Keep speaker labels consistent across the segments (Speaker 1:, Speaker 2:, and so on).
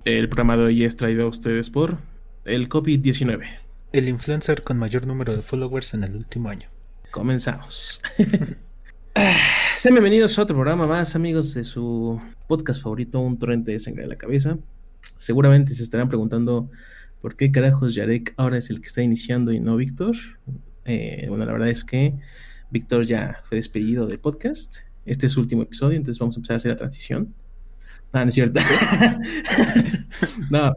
Speaker 1: El programa de hoy es traído a ustedes por el COVID-19.
Speaker 2: El influencer con mayor número de followers en el último año.
Speaker 1: Comenzamos. Sean bienvenidos a otro programa más, amigos, de su podcast favorito, Un Torrente de Sangre en la Cabeza. Seguramente se estarán preguntando por qué carajos Yarek ahora es el que está iniciando y no Víctor. Bueno, la verdad es que Víctor ya fue despedido del podcast. Este es su último episodio, entonces vamos a empezar a hacer la transición. No es cierto. No.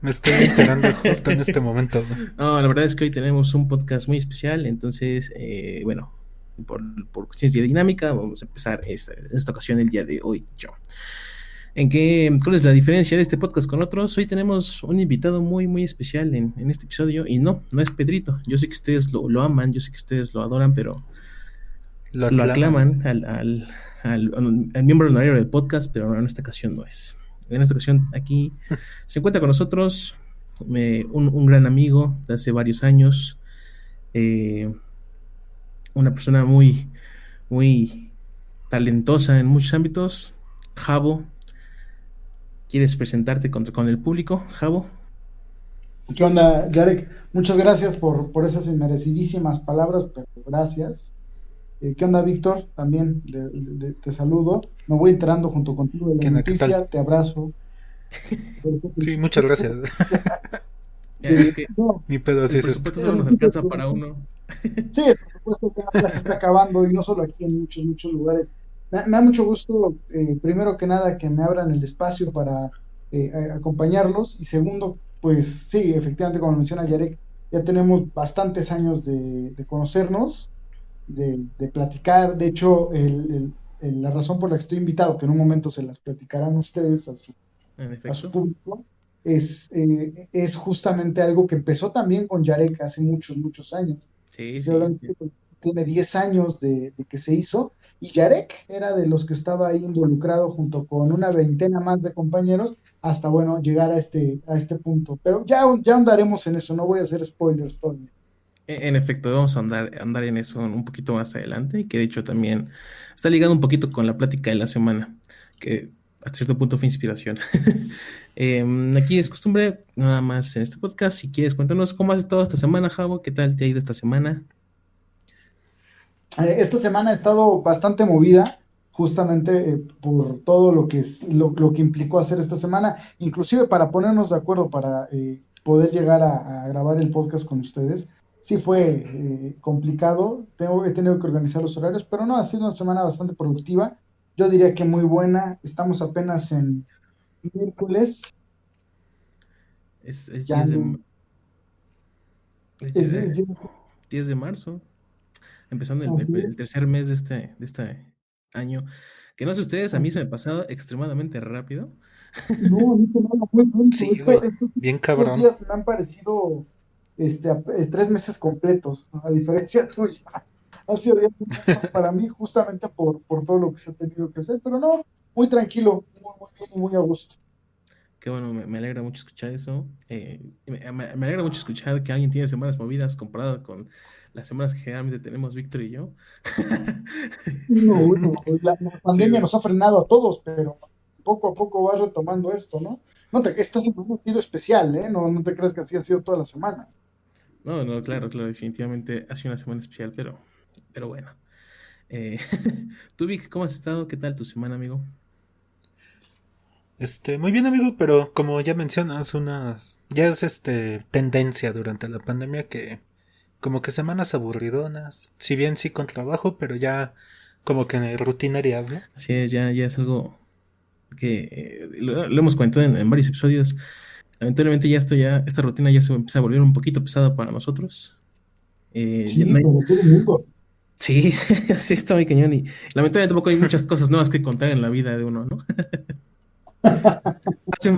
Speaker 2: Me estoy enterando justo en este momento.
Speaker 1: No, la verdad es que hoy tenemos un podcast muy especial, entonces, bueno, por cuestiones de dinámica, vamos a empezar esta ocasión el día de hoy. ¿Cuál es la diferencia de este podcast con otros? Hoy tenemos un invitado muy, muy especial en este episodio, y no es Pedrito. Yo sé que ustedes lo aman, yo sé que ustedes lo adoran, pero
Speaker 2: Lo
Speaker 1: aclaman al miembro honorario del podcast, pero en esta ocasión no es. En esta ocasión aquí se encuentra con nosotros un gran amigo de hace varios años, una persona muy, muy talentosa en muchos ámbitos. Javo, ¿quieres presentarte con el público, Javo?
Speaker 3: ¿Qué onda, Yarek? Muchas gracias por esas inmerecidísimas palabras, pero gracias. ¿Qué onda, Víctor? También te saludo. Me voy enterando junto contigo de la
Speaker 2: ¿Qué
Speaker 3: noticia,
Speaker 2: tal?
Speaker 3: te abrazo.
Speaker 2: Sí, muchas gracias.
Speaker 1: Es que
Speaker 3: No,
Speaker 2: Ni pedo, así
Speaker 1: el
Speaker 2: es esto.
Speaker 1: presupuesto solo nos alcanza para uno.
Speaker 3: sí, por supuesto, ya se está acabando y no solo aquí, en muchos, muchos lugares. Me da mucho gusto, primero que nada, que me abran el espacio para acompañarlos. Y segundo, pues sí, efectivamente, como menciona Yarek, ya tenemos bastantes años de conocernos, de platicar. De hecho, la razón por la que estoy invitado, que en un momento se las platicarán ustedes
Speaker 1: En
Speaker 3: a su
Speaker 1: efecto.
Speaker 3: público, es justamente algo que empezó también con Yarek hace muchos, muchos años.
Speaker 1: Sí,
Speaker 3: Estoy
Speaker 1: sí.
Speaker 3: hablando que tiene 10 años de que se hizo, y Yarek era de los que estaba ahí involucrado junto con una veintena más de compañeros hasta, bueno, llegar a este punto. Pero ya andaremos en eso, no voy a hacer spoilers todavía.
Speaker 1: En efecto, vamos a andar en eso un poquito más adelante, y que de hecho también está ligado un poquito con la plática de la semana, que hasta cierto punto fue inspiración. Aquí es costumbre, nada más en este podcast. Si quieres, cuéntanos cómo has estado esta semana, Javo, qué tal te ha ido esta semana.
Speaker 3: Esta semana ha estado bastante movida, justamente por todo lo que implicó hacer esta semana, inclusive para ponernos de acuerdo para poder llegar a grabar el podcast con ustedes. Sí fue complicado, he tenido que organizar los horarios, pero no, ha sido una semana bastante productiva. Yo diría que muy buena. Estamos apenas en miércoles.
Speaker 1: Es
Speaker 3: Ya
Speaker 1: 10 de,
Speaker 3: no,
Speaker 1: es
Speaker 3: es,
Speaker 1: 10 de,
Speaker 3: es- es-
Speaker 1: 10 de marzo, empezando
Speaker 3: así es.
Speaker 1: el tercer mes de este año. Que no sé ustedes, a mí se me ha pasado extremadamente rápido.
Speaker 3: No, a mí se me haga muy lento.
Speaker 2: Sí, güey.
Speaker 3: Estos
Speaker 2: Bien
Speaker 3: últimos
Speaker 2: cabrón.
Speaker 3: días me han parecido 3 meses completos, ¿no? A diferencia tuya. Ha sido días muy lentos para mí, justamente por todo lo que se ha tenido que hacer, pero no, muy tranquilo, muy, muy bien y muy a gusto.
Speaker 1: Qué bueno, me alegra mucho escuchar eso. Me alegra mucho escuchar que alguien tiene semanas movidas comparado con las semanas que generalmente tenemos Víctor y yo.
Speaker 3: No, bueno, la
Speaker 1: Sí,
Speaker 3: pandemia
Speaker 1: güey.
Speaker 3: nos ha frenado a todos, pero poco a poco va retomando esto, ¿no? Esta semana ha sido especial, ¿eh? No te creas que así ha sido todas las semanas.
Speaker 1: No, claro, definitivamente ha sido una semana especial, pero bueno. Eh, Tú, Vic, ¿cómo has estado? ¿Qué tal tu semana, amigo?
Speaker 2: Muy bien, amigo, pero como ya mencionas, ya es tendencia durante la pandemia que como que semanas aburridonas, si bien sí con trabajo, pero ya como que rutinarias, ¿no?
Speaker 1: Así es, ya es algo que lo hemos comentado en varios episodios. Lamentablemente esta rutina ya se empieza a volver un poquito pesada para nosotros.
Speaker 3: Sí,
Speaker 1: No hay.
Speaker 3: para todo el mundo.
Speaker 1: Sí, sí está muy cañón, y lamentablemente tampoco hay muchas cosas nuevas que contar en la vida de uno, ¿no?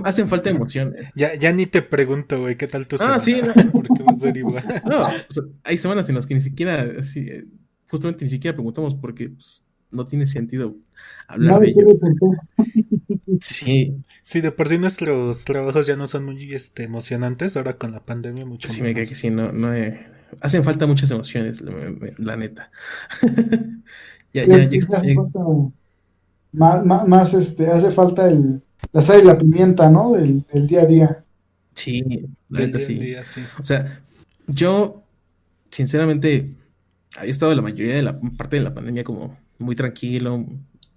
Speaker 1: Hacen falta emociones.
Speaker 2: Ya ni te pregunto, güey, ¿qué tal tu
Speaker 1: Sí,
Speaker 2: semana?
Speaker 1: no,
Speaker 2: Porque va a ser igual.
Speaker 1: no, o sea, hay semanas en las que ni siquiera, sí, justamente ni siquiera preguntamos porque pues, no tiene sentido hablar de
Speaker 3: Nadie
Speaker 1: ello.
Speaker 3: quiere reportar.
Speaker 1: Sí,
Speaker 2: Sí, de por sí nuestros trabajos ya no son muy emocionantes, ahora con la pandemia mucho
Speaker 1: sí me cae que
Speaker 2: menos.
Speaker 1: sí, hacen falta muchas emociones, la neta. Ya
Speaker 3: Ya hace falta más, hace falta la sal y la pimienta, ¿no? Del día a día.
Speaker 1: Sí, la
Speaker 2: Del
Speaker 1: neta
Speaker 2: día en
Speaker 1: sí.
Speaker 2: día, sí.
Speaker 1: O sea, yo, sinceramente, había estado la mayoría de la parte de la pandemia como muy tranquilo.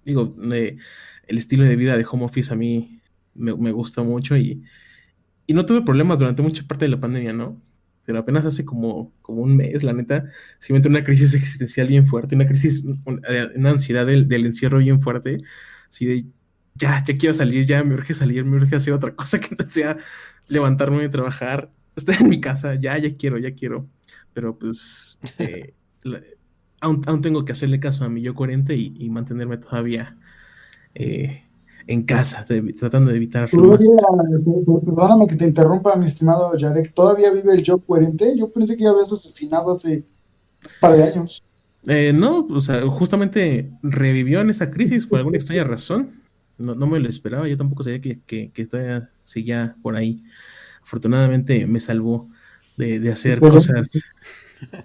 Speaker 1: Digo, el estilo de vida de home office a mí me gusta mucho y no tuve problemas durante mucha parte de la pandemia, ¿no? Pero apenas hace como un mes, la neta, sí me entró una crisis existencial bien fuerte, una crisis, una ansiedad del encierro bien fuerte, así de, ya quiero salir, ya me urge salir, me urge hacer otra cosa que no sea levantarme y trabajar, estar en mi casa, ya quiero. Pero pues, aún tengo que hacerle caso a mi yo coherente y mantenerme todavía eh, en casa, tratando de evitar lo más.
Speaker 3: Todavía, perdóname que te interrumpa, mi estimado Yarek, ¿todavía vive el yo coherente? Yo pensé que ya habías asesinado hace un par de años.
Speaker 1: No, o sea, justamente revivió en esa crisis por alguna extraña razón. No me lo esperaba, yo tampoco sabía que todavía seguía por ahí. Afortunadamente me salvó de hacer
Speaker 3: Excelente.
Speaker 1: cosas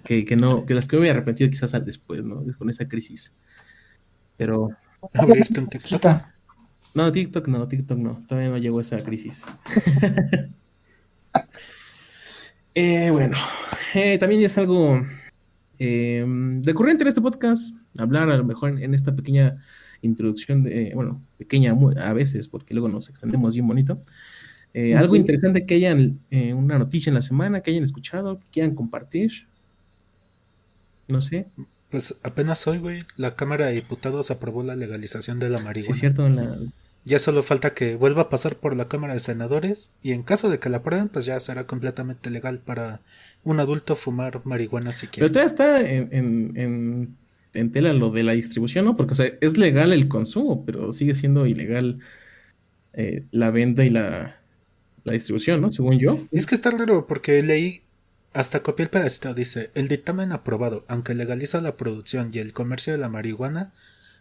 Speaker 1: que las que me había arrepentido quizás al después, ¿no? Con esa crisis. Pero
Speaker 2: Abrirte un TikTok.
Speaker 3: Quita.
Speaker 1: TikTok no, todavía no llegó esa crisis. Bueno, también es algo recurrente en este podcast, hablar a lo mejor en esta pequeña introducción bueno, pequeña a veces, porque luego nos extendemos bien bonito. Algo
Speaker 3: Ok.
Speaker 1: interesante que hayan, una noticia en la semana, que hayan escuchado, que quieran compartir, no sé,
Speaker 2: Pues apenas hoy, güey, la Cámara de Diputados aprobó la legalización de la
Speaker 1: si es
Speaker 2: marihuana.
Speaker 1: cierto,
Speaker 2: Ya solo falta que vuelva a pasar por la Cámara de Senadores y en caso de que la aprueben, pues ya será completamente legal para un adulto fumar marihuana si
Speaker 1: pero
Speaker 2: quiere.
Speaker 1: todavía está en tela lo de la distribución, ¿no? Porque, o sea, es legal el consumo, pero sigue siendo ilegal la venta y la distribución, ¿no? Según yo.
Speaker 2: Y es que está raro porque leí, hasta copié el pedacito, dice, el dictamen aprobado, aunque legaliza la producción y el comercio de la marihuana,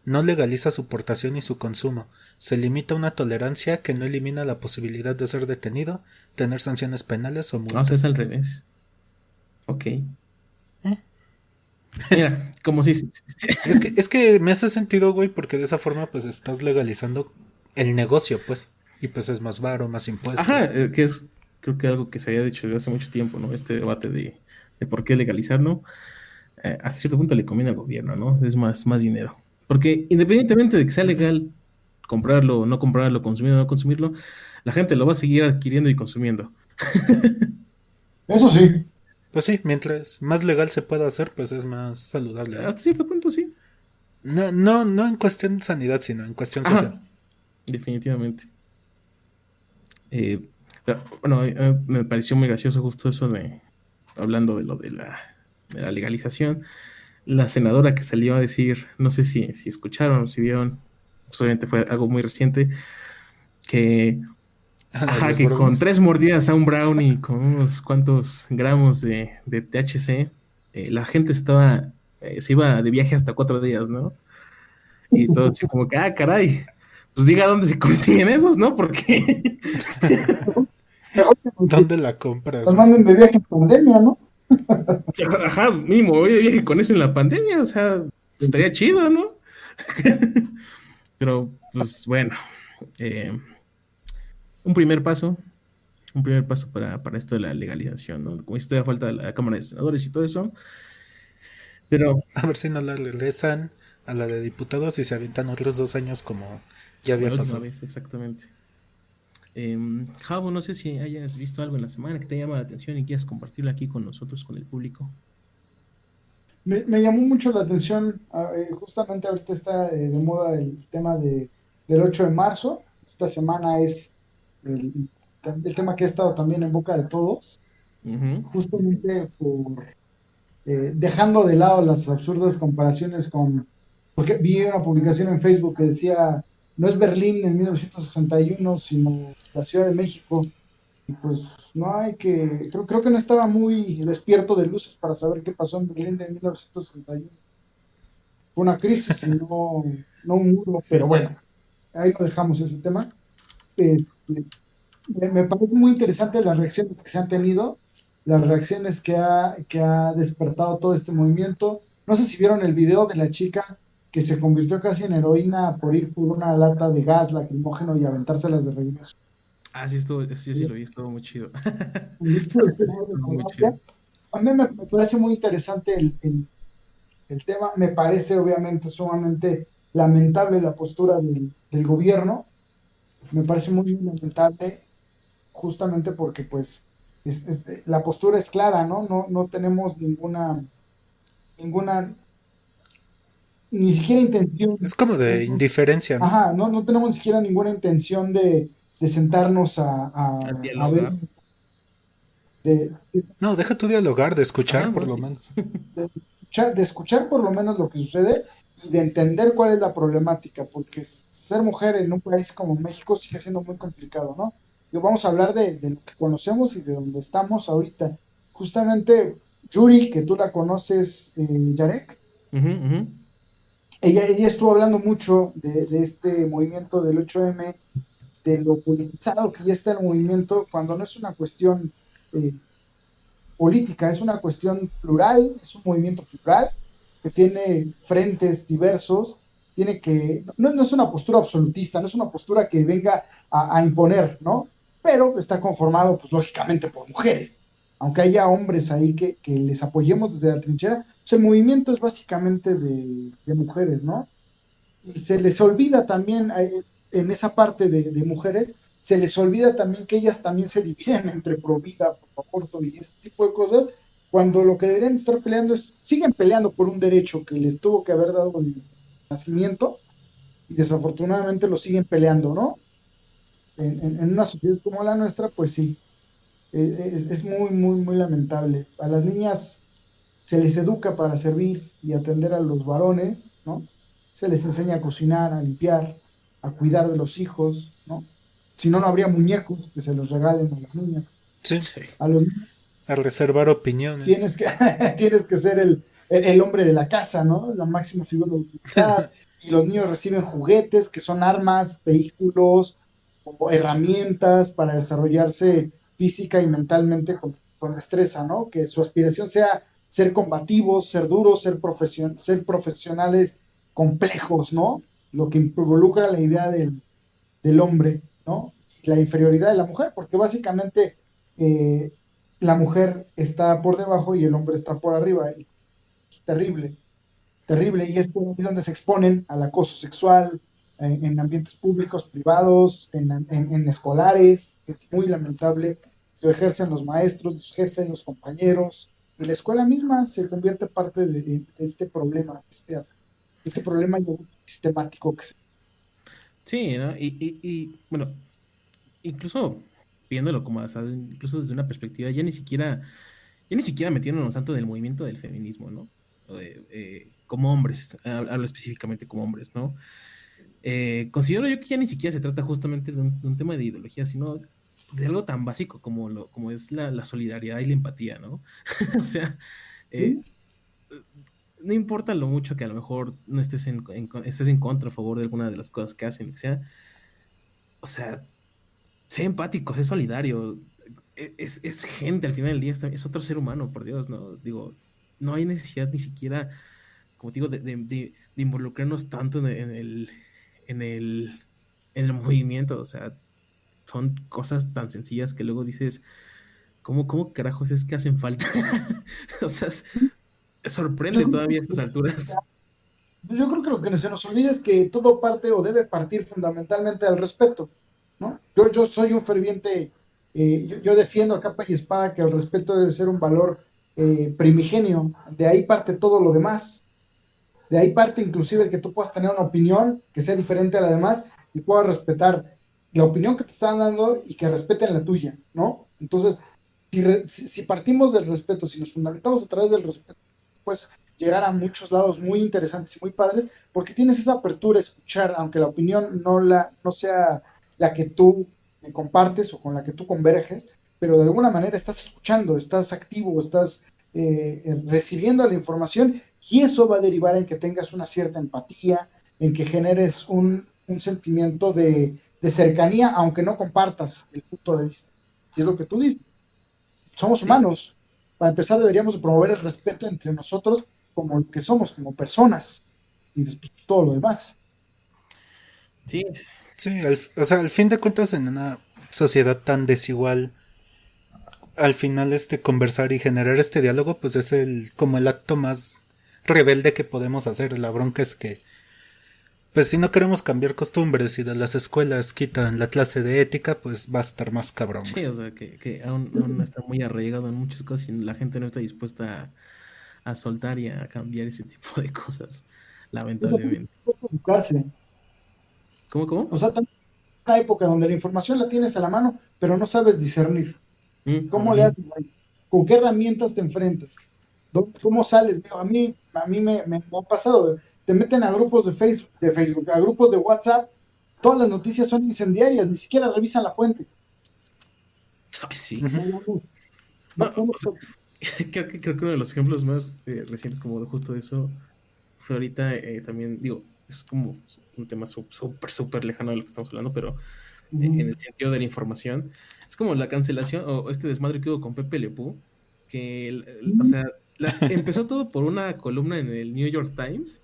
Speaker 2: no legaliza su portación y su consumo. Se limita a una tolerancia que no elimina la posibilidad de ser detenido, tener sanciones penales o
Speaker 1: O sea, es
Speaker 2: multas.
Speaker 1: al revés. Ok. Mira, como si...
Speaker 2: Es que me hace sentido, güey, porque de esa forma pues estás legalizando el negocio, pues. Y pues es más varo, más
Speaker 1: Ajá,
Speaker 2: impuestos.
Speaker 1: que es creo que algo que se había dicho desde hace mucho tiempo, ¿no? Este debate de por qué legalizar, ¿no? Hasta cierto punto le conviene al gobierno, ¿no? Es más dinero. Porque independientemente de que sea
Speaker 2: Ujú.
Speaker 1: legal comprarlo, no comprarlo, consumirlo, no consumirlo, la gente lo va a seguir adquiriendo y consumiendo.
Speaker 3: Eso sí.
Speaker 2: Pues sí, mientras más legal se pueda hacer, pues es más saludable, ¿no?
Speaker 1: Hasta cierto punto sí.
Speaker 2: No en cuestión de sanidad, sino en cuestión social.
Speaker 1: Ajá, definitivamente. Eh, pero, bueno, me pareció muy gracioso justo eso hablando de lo de la legalización, la senadora que salió a decir, no sé si escucharon o si vieron, pues obviamente fue algo muy reciente, que,
Speaker 2: A la de
Speaker 1: ajá,
Speaker 2: los
Speaker 1: que con
Speaker 2: brownies.
Speaker 1: 3 mordidas a un brownie con unos cuantos gramos de THC, la gente se iba de viaje hasta 4 días, ¿no? Y todo así como que, caray, pues diga dónde se consiguen esos, ¿no? Porque,
Speaker 3: Mejor que
Speaker 2: ¿Dónde la compras,
Speaker 3: nos
Speaker 2: güey?
Speaker 3: manden de viaje en pandemia, ¿no?
Speaker 1: ajá, mínimo, voy de viaje con eso en la pandemia, o sea, pues estaría chido, ¿no? Pero, pues bueno, eh, un primer paso, un primer paso para esto de la legalización, ¿no? Como dice, todavía falta la Cámara de Senadores y todo eso, pero
Speaker 2: A ver si no la regresan a la de diputados y se avientan otros 2 años como ya
Speaker 1: como
Speaker 2: había
Speaker 1: la última
Speaker 2: pasado.
Speaker 1: vez, exactamente. Javo, no sé si hayas visto algo en la semana que te llama la atención y quieras compartirlo aquí con nosotros, con el público.
Speaker 3: Me llamó mucho la atención, justamente ahorita está de moda el tema del 8 de marzo. Esta semana es el, el tema que ha estado también en boca de todos,
Speaker 1: Ujú.
Speaker 3: justamente por dejando de lado las absurdas comparaciones porque vi una publicación en Facebook que decía, no es Berlín en 1961, sino la Ciudad de México. Y pues no hay creo que no estaba muy despierto de luces para saber qué pasó en Berlín de 1961. Fue una crisis y no un muro, pero bueno, ahí lo dejamos ese tema. Eh, me parece muy interesante las reacciones que se han tenido, las reacciones que ha despertado todo este movimiento. No sé si vieron el video de la chica que se convirtió casi en heroína por ir por una lata de gas lacrimógeno y aventárselas de regreso.
Speaker 1: Ah, sí, estuvo, sí, sí lo vi, estuvo muy chido. Estuvo muy chido.
Speaker 3: A mí me parece muy interesante el tema, me parece obviamente sumamente lamentable la postura del gobierno, me parece muy lamentable justamente porque pues la postura es clara, ¿no? No tenemos ninguna, ni siquiera intención,
Speaker 2: Es como de indiferencia, ¿no?
Speaker 3: ajá, no tenemos ni siquiera ninguna intención de sentarnos
Speaker 1: A
Speaker 3: a ver,
Speaker 1: dialogar.
Speaker 3: de,
Speaker 2: No, deja tu dialogar, de
Speaker 1: Ajá,
Speaker 2: escuchar por
Speaker 1: no,
Speaker 2: lo
Speaker 1: sí.
Speaker 2: menos.
Speaker 3: de escuchar por lo menos lo que sucede y de entender cuál es la problemática, porque ser mujer en un país como México sigue siendo muy complicado, ¿no? Y vamos a hablar de lo que conocemos y de donde estamos ahorita. Justamente Yuri, que tú la conoces, Yarek,
Speaker 1: Ujú, ujú.
Speaker 3: ella estuvo hablando mucho de este movimiento del 8M, de lo politizado que ya está el movimiento, cuando no es una cuestión eh, política, es una cuestión plural, es un movimiento plural que tiene frentes diversos, tiene que, no es una postura absolutista, no es una postura que venga a imponer, ¿no? Pero está conformado, pues lógicamente, por mujeres. Aunque haya hombres ahí que les apoyemos desde la trinchera, pues el movimiento es básicamente de mujeres, ¿no? Y se les olvida también en esa parte de mujeres, se les olvida también que ellas también se dividen entre pro vida, pro aborto y este tipo de cosas, cuando lo que deberían estar peleando es, siguen peleando por un derecho que les tuvo que haber dado el nacimiento y desafortunadamente lo siguen peleando, ¿no? En una sociedad como la nuestra, pues sí, es muy, muy, muy lamentable. A las niñas se les educa para servir y atender a los varones, ¿no? Se les enseña a cocinar, a limpiar, a cuidar de los hijos, ¿no? Si no, no habría muñecos que se los regalen a las niñas.
Speaker 2: Sí,
Speaker 1: Sí.
Speaker 3: A los niños
Speaker 2: a reservar opiniones.
Speaker 3: tienes que, tienes que ser el hombre de la casa, ¿no? La máxima figura de autoridad. Y los niños reciben juguetes que son armas, vehículos, o herramientas para desarrollarse física y mentalmente con destreza, ¿no? Que su aspiración sea ser combativos, ser duros, ser profesionales complejos, ¿no? Lo que involucra la idea del hombre, ¿no? La inferioridad de la mujer, porque básicamente eh, la mujer está por debajo y el hombre está por arriba. Es terrible, terrible. Y es por ahí donde se exponen al acoso sexual en ambientes públicos, privados, en escolares. Es muy lamentable. Lo ejercen los maestros, los jefes, los compañeros. Y la escuela misma se convierte parte de este problema, este problema sistemático que se...
Speaker 1: Sí, ¿no? Bueno, incluso viéndolo como, o sea, incluso desde una perspectiva, ya ni siquiera metiéndonos tanto del movimiento del feminismo, ¿no? Como hombres, hablo específicamente como hombres, ¿no? Considero yo que ya ni siquiera se trata justamente de un tema de ideología, sino de algo tan básico como es la solidaridad y la empatía, ¿no? O sea, eh,
Speaker 3: ¿Sí?
Speaker 1: no importa lo mucho que a lo mejor no estés en contra a favor de alguna de las cosas que hacen, lo que sea, o sea, sé empático, sé solidario, es gente al final del día, es otro ser humano, por Dios, ¿no? Digo, no hay necesidad ni siquiera, como te digo, de involucrarnos tanto en el, en el movimiento, o sea, son cosas tan sencillas que luego dices, cómo carajos es que hacen falta? O sea,
Speaker 3: Yo
Speaker 1: sorprende
Speaker 3: creo
Speaker 1: todavía a estas
Speaker 3: que
Speaker 1: alturas.
Speaker 3: Yo creo que lo que se nos olvida es que todo parte o debe partir fundamentalmente del respeto, ¿no? Yo soy un ferviente, yo defiendo a capa y espada que el respeto debe ser un valor primigenio, de ahí parte todo lo demás, de ahí parte inclusive el que tú puedas tener una opinión que sea diferente a la demás y puedas respetar la opinión que te están dando y que respeten la tuya, ¿no? Entonces, si partimos del respeto, si nos fundamentamos a través del respeto, pues llegar a muchos lados muy interesantes y muy padres, porque tienes esa apertura a escuchar, aunque la opinión no sea la que tú compartes o con la que tú converges, pero de alguna manera estás escuchando, estás activo, estás recibiendo la información y eso va a derivar en que tengas una cierta empatía, en que generes un sentimiento de cercanía, aunque no compartas el punto de vista. Y es lo que tú dices, somos
Speaker 1: Sí,
Speaker 3: humanos. Para empezar, deberíamos promover el respeto entre nosotros como lo que somos, como personas. y después todo lo demás.
Speaker 1: Sí,
Speaker 2: Sí, o sea, al fin de cuentas en una sociedad tan desigual, al final conversar y generar este diálogo, pues es como el acto más rebelde que podemos hacer. La bronca es que, pues si no queremos cambiar costumbres y de las escuelas quitan la clase de ética, pues va a estar más cabrón,
Speaker 1: sí,
Speaker 2: güey.
Speaker 1: o sea, que aún no está muy arraigado en muchas cosas y la gente no está dispuesta a soltar y a cambiar ese tipo de cosas,
Speaker 3: Es lo que
Speaker 1: lamentablemente.
Speaker 3: es educarse.
Speaker 1: ¿Cómo,
Speaker 3: O
Speaker 1: cómo?
Speaker 3: sea, también es una época donde la información la tienes a la mano, pero no sabes discernir. ¿Cómo le
Speaker 1: Ujú.
Speaker 3: haces ahí? ¿Con qué herramientas te enfrentas? ¿Cómo sales? Digo, a mí me ha pasado, te meten a grupos de Facebook, a grupos de WhatsApp, todas las noticias son incendiarias, ni siquiera revisan la fuente.
Speaker 1: Ay, sí.
Speaker 2: Ujú.
Speaker 1: No, o sea, creo que uno de los ejemplos más recientes como de justo eso fue ahorita también, digo, es como un tema súper lejano de lo que estamos hablando, pero en el sentido de la información, es como la cancelación o este desmadre que hubo con Pepe Le Pew, que, o sea, empezó todo por una columna en el New York Times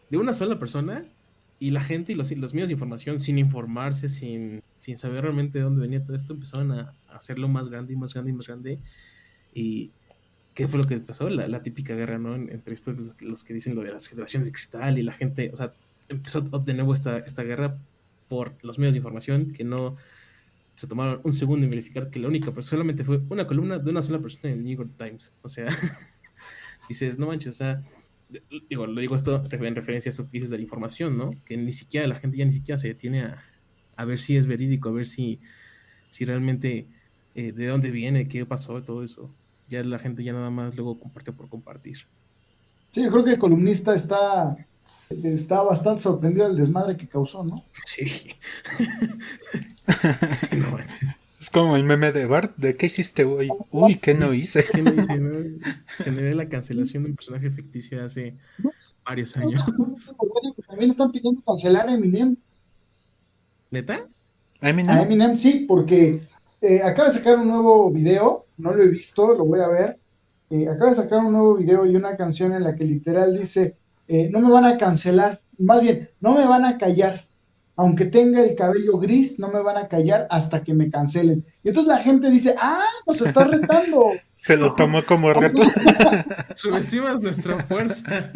Speaker 1: de una sola persona y la gente y los medios de información, sin informarse, sin saber realmente de dónde venía todo esto, empezaron a hacerlo más grande y más grande y más grande. ¿Y qué fue lo que pasó? La típica guerra, ¿no? Entre estos, los que dicen lo de las generaciones de cristal y la gente, o sea, empezó de nuevo esta guerra por los medios de información que no se tomaron un segundo en verificar que la única, pero solamente fue una columna de una sola persona en el New York Times. O sea, dices, no manches, o sea, digo, lo digo esto en referencia a eso que dices de la información, ¿no? Que ni siquiera la gente ya ni siquiera se detiene a ver si es verídico, a ver si realmente de dónde viene, qué pasó, todo eso. Ya la gente ya nada más luego comparte por compartir.
Speaker 3: Sí, yo creo que el columnista está bastante sorprendido del desmadre que causó, ¿no?
Speaker 1: Sí. Es que sí, no manches.
Speaker 2: Es como el meme de Bart, ¿de qué hiciste hoy? Uy, ¿qué no hice?
Speaker 1: ¿Qué no hice, no? Generé la cancelación de un personaje ficticio hace
Speaker 3: No,
Speaker 1: varios
Speaker 3: no,
Speaker 1: años.
Speaker 3: que también están pidiendo cancelar a Eminem.
Speaker 1: ¿Neta?
Speaker 3: A
Speaker 2: Eminem.
Speaker 3: Eminem sí, porque acaba de sacar un nuevo video, no lo he visto, lo voy a ver. Acaba de sacar un nuevo video y una canción en la que literal dice, no me van a cancelar, más bien, no me van a callar. Aunque tenga el cabello gris, no me van a callar hasta que me cancelen. Y entonces la gente dice, nos está retando.
Speaker 2: Se lo tomó como reto.
Speaker 1: Subestimas nuestra fuerza.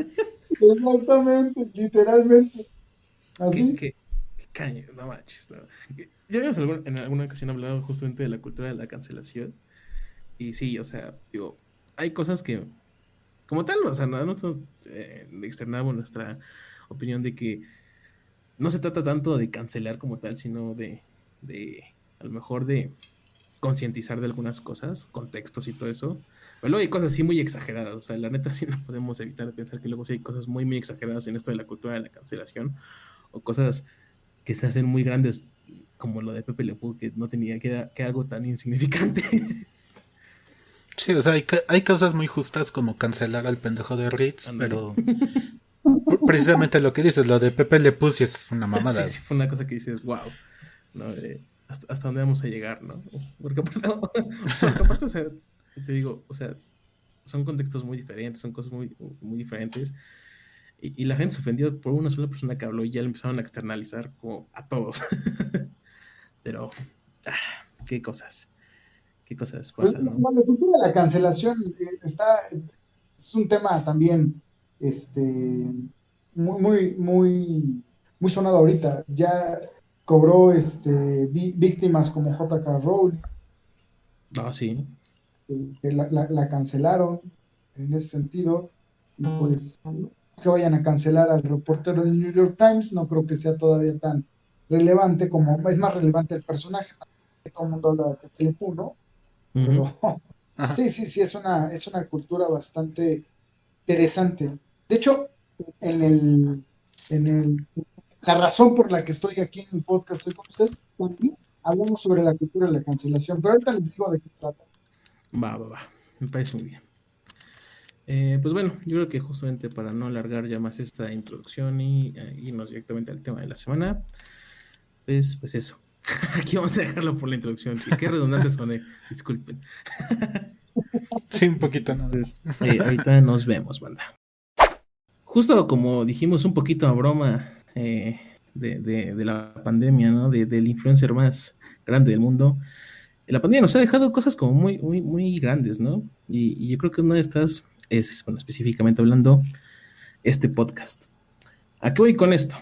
Speaker 3: Exactamente, literalmente.
Speaker 1: ¿Qué,
Speaker 3: Así.
Speaker 1: qué, qué caña? No manches. No. Ya habíamos en alguna ocasión hablado justamente de la cultura de la cancelación. Y sí, o sea, digo, hay cosas que, como tal, o sea, nosotros externamos nuestra opinión de que no se trata tanto de cancelar como tal, sino de a lo mejor de concientizar de algunas cosas, contextos y todo eso. Pero luego hay cosas así muy exageradas, o sea, la neta sí no podemos evitar pensar que luego sí hay cosas muy exageradas en esto de la cultura de la cancelación, o cosas que se hacen muy grandes, como lo de Pepe Le Pew, que no tenía, que era algo tan insignificante.
Speaker 2: Sí, o sea, hay causas muy justas como cancelar al pendejo de Ritz,
Speaker 1: Ándale.
Speaker 2: pero precisamente lo que dices, lo de Pepe Le Pew sí es una
Speaker 1: Sí,
Speaker 2: mamada.
Speaker 1: sí, fue una cosa que dices, wow, ¿no? Hasta dónde vamos a llegar, ¿no? Porque aparte, o sea, porque aparte, o sea, te digo, o sea, son contextos muy diferentes, son cosas muy diferentes. Y la gente se ofendió por una sola persona que habló y ya le empezaron a externalizar como a todos. Pero, ah, qué cosas
Speaker 3: Pues,
Speaker 1: pasan, ¿no?
Speaker 3: la cultura de la cancelación es un tema también, muy sonado ahorita. Ya cobró, víctimas como J.K. Rowling,
Speaker 1: Ah, sí.
Speaker 3: que la cancelaron en ese sentido. Y pues, no que vayan a cancelar al reportero del New York Times, no creo que sea todavía tan relevante como, es más relevante el personaje, que todo el mundo habla de Pepe, ¿no?
Speaker 1: Ujú.
Speaker 3: Pero
Speaker 2: Ajá.
Speaker 3: sí, sí, sí, es una cultura bastante interesante. De hecho, en el, en el, la razón por la que estoy aquí en el podcast hoy con ustedes, también hablamos sobre la cultura de la cancelación, pero ahorita les digo de qué trata.
Speaker 1: Va. Me parece muy bien. Pues bueno, yo creo que justamente para no alargar ya más esta introducción y irnos directamente al tema de la semana, pues eso. Aquí vamos a dejarlo por la introducción. Qué redundante soné, disculpen.
Speaker 2: Sí, un poquito nada más.
Speaker 1: Entonces, ahorita nos vemos, banda. justo como dijimos un poquito a broma de la pandemia, ¿no? Del influencer más grande del mundo. La pandemia nos ha dejado cosas como muy, muy, muy grandes, ¿no? Y yo creo que una de estas es, bueno, específicamente hablando, este podcast. ¿A qué voy con esto?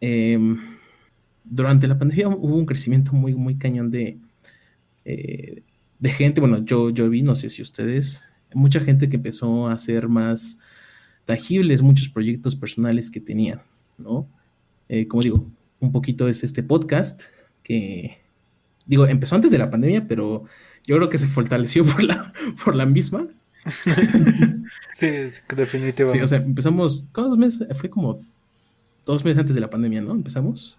Speaker 1: Em, Durante la pandemia hubo un crecimiento muy, muy cañón eh, de gente. Bueno, yo vi, no sé si ustedes, mucha gente que empezó a hacer más tangibles muchos proyectos personales que tenían, ¿no? Como digo, un poquito es este podcast que, digo, empezó antes de la pandemia, pero yo creo que se fortaleció por la misma.
Speaker 2: Sí,
Speaker 1: Sí, o sea,
Speaker 2: definitivamente.
Speaker 1: empezamos, ¿cuántos meses? Fue como 2 meses antes de la pandemia, ¿no? Empezamos.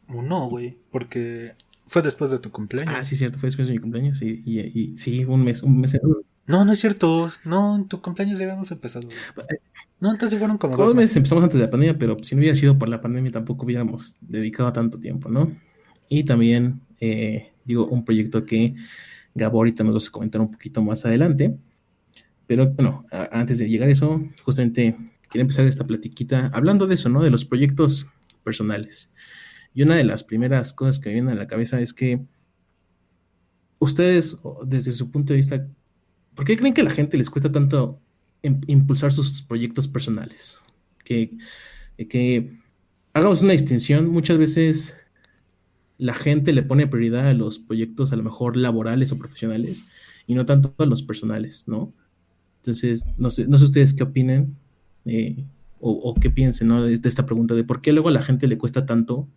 Speaker 2: No, güey, porque fue después de tu
Speaker 1: Ah,
Speaker 2: cumpleaños.
Speaker 1: sí, cierto, fue después de mi cumpleaños y sí, un mes.
Speaker 2: No, no es cierto. No, en tu cumpleaños ya habíamos empezado, güey. No, entonces fueron como
Speaker 1: Como
Speaker 2: dos
Speaker 1: 2 meses
Speaker 2: meses.
Speaker 1: empezamos antes de la pandemia, pero si no hubiera sido por la pandemia tampoco hubiéramos dedicado tanto tiempo, ¿no? Y también, digo, un proyecto que Gabo ahorita nos va a comentar un poquito más adelante, pero bueno, antes de llegar a eso, justamente quería empezar esta platiquita hablando de eso, ¿no? De los proyectos personales. Y una de las primeras cosas que me vienen a la cabeza es que ustedes, desde su punto de vista, ¿por qué creen que a la gente les cuesta tanto impulsar sus proyectos personales? Que, que hagamos una distinción, muchas veces la gente le pone prioridad a los proyectos a lo mejor laborales o profesionales y no tanto a los personales, ¿no? Entonces, no sé ustedes qué opinen o qué piensen, ¿no? De esta pregunta de por qué luego a la gente le cuesta tanto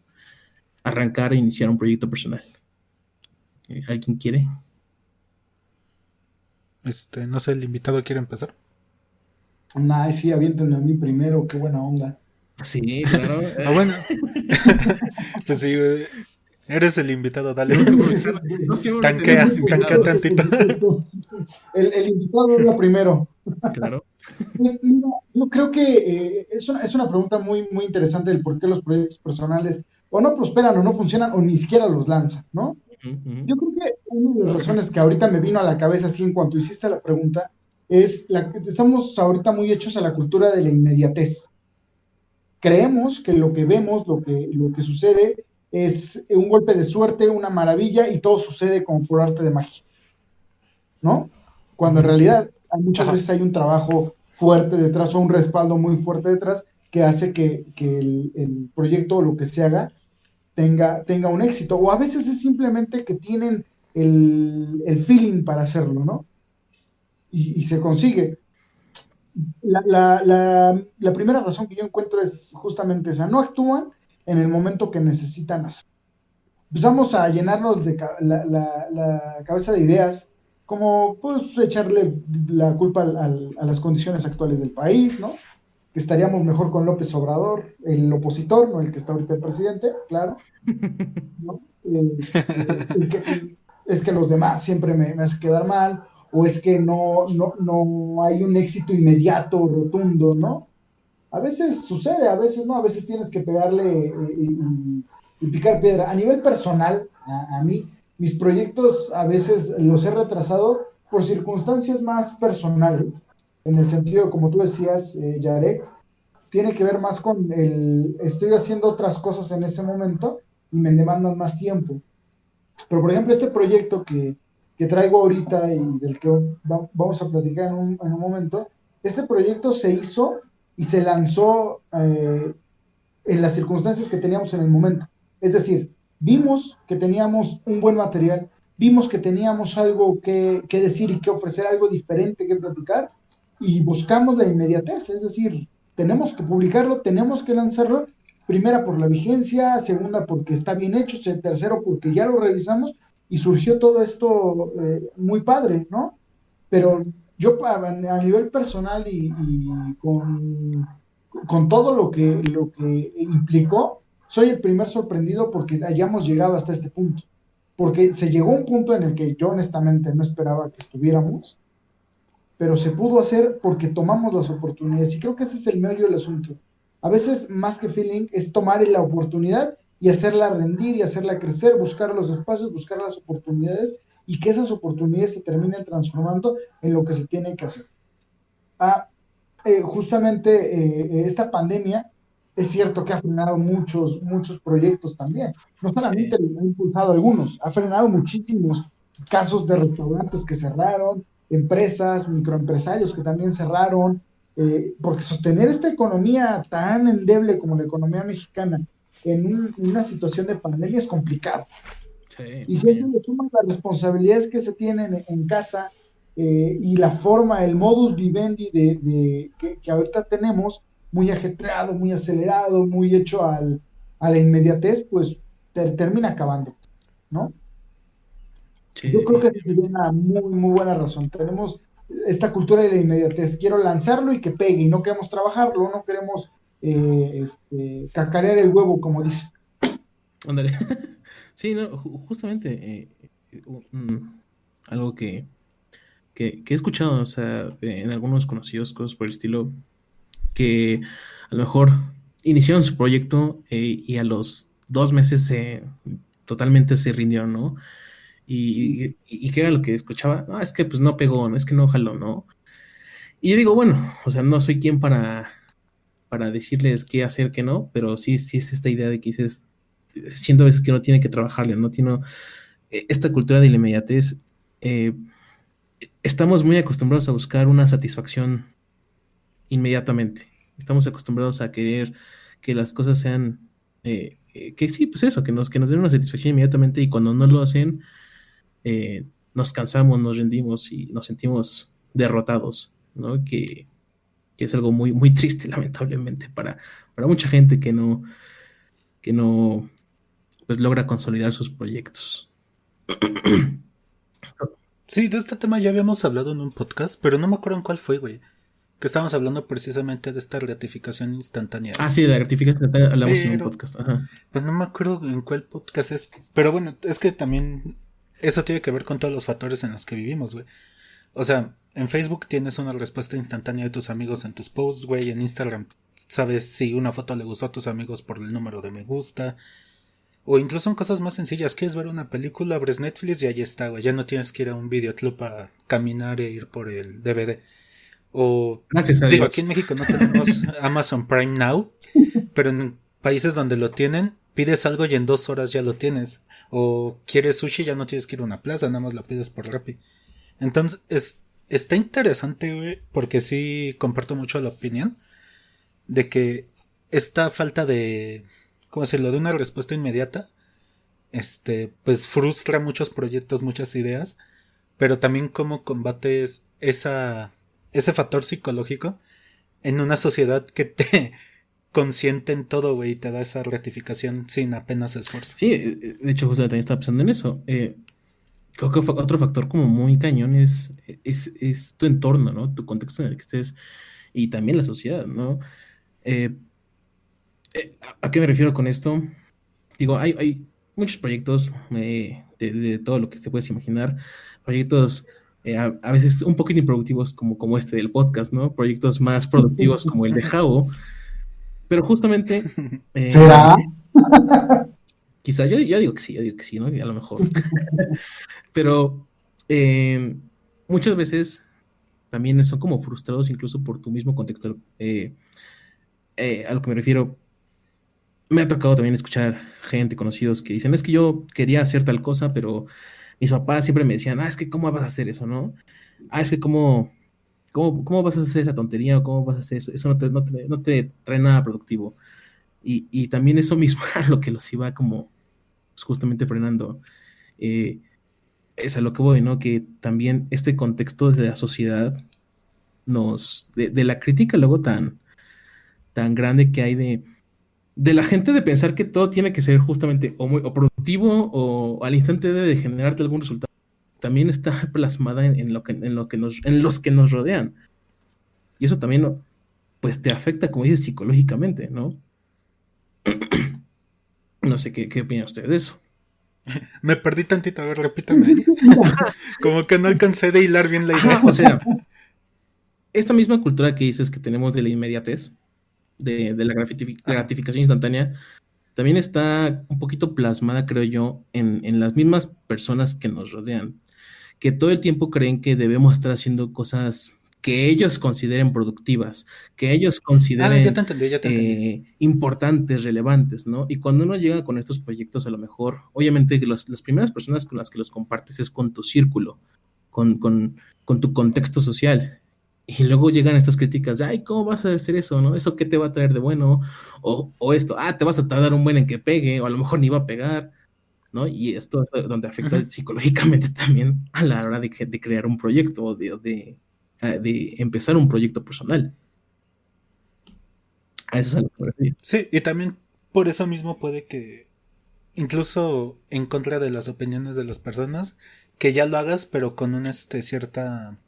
Speaker 1: arrancar e iniciar un proyecto personal. ¿Alguien quiere?
Speaker 2: No sé, el invitado quiere empezar.
Speaker 3: Nah, sí, aviéntenme a mí primero, qué buena onda.
Speaker 1: Sí, claro.
Speaker 2: Ah, bueno. Pues sí, güey, eres el invitado, dale.
Speaker 1: No sé
Speaker 3: Sí,
Speaker 1: por qué,
Speaker 3: sí,
Speaker 1: no siempre
Speaker 2: Tanquea,
Speaker 1: tenemos
Speaker 3: justo,
Speaker 2: tanquea
Speaker 1: invitados.
Speaker 2: tantito.
Speaker 3: justo. El invitado habla primero.
Speaker 1: Claro.
Speaker 3: Mira, yo creo que es una pregunta muy, muy interesante del por qué los proyectos personales o no prosperan o no funcionan o ni siquiera los lanzan, ¿no?
Speaker 1: Uh -huh.
Speaker 3: Yo creo que una de las razones que ahorita me vino a la cabeza así en cuanto hiciste la pregunta es la que estamos ahorita muy hechos a la cultura de la inmediatez. Creemos que lo que vemos, lo que sucede es un golpe de suerte, una maravilla y todo sucede como por arte de magia, ¿no? Cuando en
Speaker 2: Ujú.
Speaker 3: realidad muchas
Speaker 2: Ajá.
Speaker 3: veces hay un trabajo fuerte detrás o un respaldo muy fuerte detrás que hace que el proyecto o lo que se haga tenga un éxito. O a veces es simplemente que tienen el feeling para hacerlo, ¿no? Y se consigue. La primera razón que yo encuentro es justamente esa, no actúan en el momento que necesitan hacer. Empezamos a llenarnos de la cabeza de ideas, como pues echarle la culpa a las condiciones actuales del país, ¿no? Que estaríamos mejor con López Obrador, el opositor, no el que está ahorita el presidente, claro, ¿no? Es que los demás siempre me hacen quedar mal, o es que no hay un éxito inmediato, rotundo, ¿no? A veces sucede, a veces no, a veces tienes que pegarle y picar piedra. A nivel personal, a mí, mis proyectos a veces los he retrasado por circunstancias más personales, en el sentido, como tú decías, Yarek, tiene que ver más con estoy haciendo otras cosas en ese momento y me demandan más tiempo. Pero, por ejemplo, este proyecto que traigo ahorita y del que vamos a platicar en un momento, este proyecto se hizo y se lanzó en las circunstancias que teníamos en el momento. Es decir, vimos que teníamos un buen material, vimos que teníamos algo que decir y que ofrecer, algo diferente que platicar, y buscamos la inmediatez, es decir, tenemos que publicarlo, tenemos que lanzarlo, primera por la vigencia, segunda porque está bien hecho, tercero porque ya lo revisamos y surgió todo esto muy padre, ¿no? Pero yo a nivel personal y con todo lo que implicó, soy el primer sorprendido porque hayamos llegado hasta este punto. Porque se llegó a un punto en el que yo honestamente no esperaba que estuviéramos, pero se pudo hacer porque tomamos las oportunidades. Y creo que ese es el medio del asunto. A veces, más que feeling, es tomar la oportunidad y hacerla rendir y hacerla crecer, buscar los espacios, buscar las oportunidades y que esas oportunidades se terminen transformando en lo que se tiene que hacer. Ah, justamente esta pandemia es cierto que ha frenado muchos proyectos también. No solamente
Speaker 1: Sí,
Speaker 3: ha impulsado algunos, ha frenado muchísimos casos de restaurantes que cerraron, empresas, microempresarios que también cerraron, porque sostener esta economía tan endeble como la economía mexicana en una situación de pandemia es complicado.
Speaker 1: sí,
Speaker 3: Y
Speaker 1: muy
Speaker 3: si a eso
Speaker 1: cañón.
Speaker 3: le suman las responsabilidades que se tienen en casa, y la forma, el modus vivendi que ahorita tenemos, muy ajetreado, muy acelerado, muy hecho a la inmediatez, pues termina acabando, ¿no?
Speaker 1: Sí,
Speaker 3: Yo creo que esa sería
Speaker 1: definitivamente.
Speaker 3: una muy buena razón. Tenemos esta cultura de la inmediatez. Quiero lanzarlo y que pegue, y no queremos trabajarlo, no queremos cacarear el huevo, como dice.
Speaker 1: Ándale. Sí, no, justamente algo que he escuchado, o sea, en algunos conocidos, cosas por el estilo, que a lo mejor iniciaron su proyecto y a los 2 meses totalmente se rindieron, ¿no? Y que era lo que escuchaba, no, es que pues no pegó, no, es que no jaló, ¿no? Y yo digo, bueno, o sea, no soy quien para decirles qué hacer, qué no, pero sí es esta idea de que dices, siento a veces que uno tiene que trabajarle, no tiene esta cultura de la inmediatez. eh, Estamos muy acostumbrados a buscar una satisfacción inmediatamente. Estamos acostumbrados a querer que las cosas sean, que sí, pues eso, que nos den una satisfacción inmediatamente y cuando no lo hacen, nos cansamos, nos rendimos y nos sentimos derrotados, ¿no? Que es algo muy triste, lamentablemente, para mucha gente que no, pues logra consolidar sus proyectos.
Speaker 2: Sí, de este tema ya habíamos hablado en un podcast, pero no me acuerdo en cuál fue, güey. Que estábamos hablando precisamente de esta gratificación instantánea,
Speaker 1: Ah,
Speaker 2: güey.
Speaker 1: sí, de la gratificación hablamos en un
Speaker 2: Pero,
Speaker 1: podcast. Ajá.
Speaker 2: pues no me acuerdo en cuál podcast es. Pero bueno, es que también eso tiene que ver con todos los factores en los que vivimos, güey. O sea, en Facebook tienes una respuesta instantánea de tus amigos en tus posts, güey. En Instagram sabes si una foto le gustó a tus amigos por el número de me gusta. O incluso en cosas más sencillas. Quieres ver una película, abres Netflix y ahí está, güey. Ya no tienes que ir a un videoclub a caminar e ir por el DVD. O
Speaker 1: Gracias a
Speaker 2: digo, aquí
Speaker 1: Dios.
Speaker 2: en México no tenemos Amazon Prime Now, pero en países donde lo tienen, pides algo y en 2 horas ya lo tienes. O quieres sushi, ya no tienes que ir a una plaza, nada más lo pides por Rappi. Entonces, está interesante, güey, porque sí comparto mucho la opinión de que esta falta de, ¿cómo decirlo?, de una respuesta inmediata, pues frustra muchos proyectos, muchas ideas, pero también cómo combates ese factor psicológico en una sociedad que te consiente en todo, güey, y te da esa gratificación sin apenas esfuerzo.
Speaker 1: Sí, de hecho, justo también estaba pensando en eso. Creo que otro factor como muy cañón es tu entorno, ¿no? Tu contexto en el que estés y también la sociedad, ¿no? Eh, ¿A qué me refiero con esto? Digo, hay muchos proyectos de todo lo que te puedes imaginar, proyectos a veces un poquito improductivos como este del podcast, ¿no? Proyectos más productivos como el de Javo, pero justamente,
Speaker 3: ¿Será?
Speaker 1: quizá yo digo que sí, ¿no? A lo mejor, pero muchas veces también son como frustrados incluso por tu mismo contexto. A lo que me refiero, me ha tocado también escuchar gente, conocidos, que dicen, es que yo quería hacer tal cosa, pero mis papás siempre me decían, es que ¿cómo vas a hacer eso, no? Es que ¿cómo vas a hacer esa tontería o cómo vas a hacer eso? Eso no te trae nada productivo. Y también eso mismo era lo que los iba como pues, justamente frenando. Eh, es a lo que voy, ¿no? Que también este contexto de la sociedad de la crítica luego tan grande que hay de la gente de pensar que todo tiene que ser justamente o productivo o al instante debe de generarte algún resultado, también está plasmada en los que nos rodean. Y eso también, pues, te afecta, como dices, psicológicamente, ¿no? No sé qué opina usted de eso.
Speaker 2: Me perdí tantito, a ver, repítame ahí. Como que no alcancé de hilar bien la
Speaker 1: Ajá,
Speaker 2: idea.
Speaker 1: o sea, esta misma cultura que dices que tenemos de la inmediatez, de la
Speaker 2: Ajá.
Speaker 1: gratificación instantánea, también está un poquito plasmada, creo yo, en las mismas personas que nos rodean, que todo el tiempo creen que debemos estar haciendo cosas que ellos consideren productivas, que ellos
Speaker 2: Ya
Speaker 1: consideren
Speaker 2: te entendí, ya te entendí.
Speaker 1: importantes, relevantes, ¿no? Y cuando uno llega con estos proyectos, a lo mejor, obviamente, las primeras personas con las que los compartes es con tu círculo, con, con, con tu contexto social. Y luego llegan estas críticas de, ay, ¿cómo vas a hacer eso, no? ¿Eso qué te va a traer de bueno? O esto, te vas a tardar un buen en que pegue, o a lo mejor ni va a pegar, ¿no? Y esto es donde afecta
Speaker 2: Ujú.
Speaker 1: psicológicamente también a la hora de crear un proyecto o de empezar un proyecto personal. A eso es a lo que me refiero.
Speaker 2: Sí, y también por eso mismo puede que, incluso en contra de las opiniones de las personas, que ya lo hagas, pero con un cierta,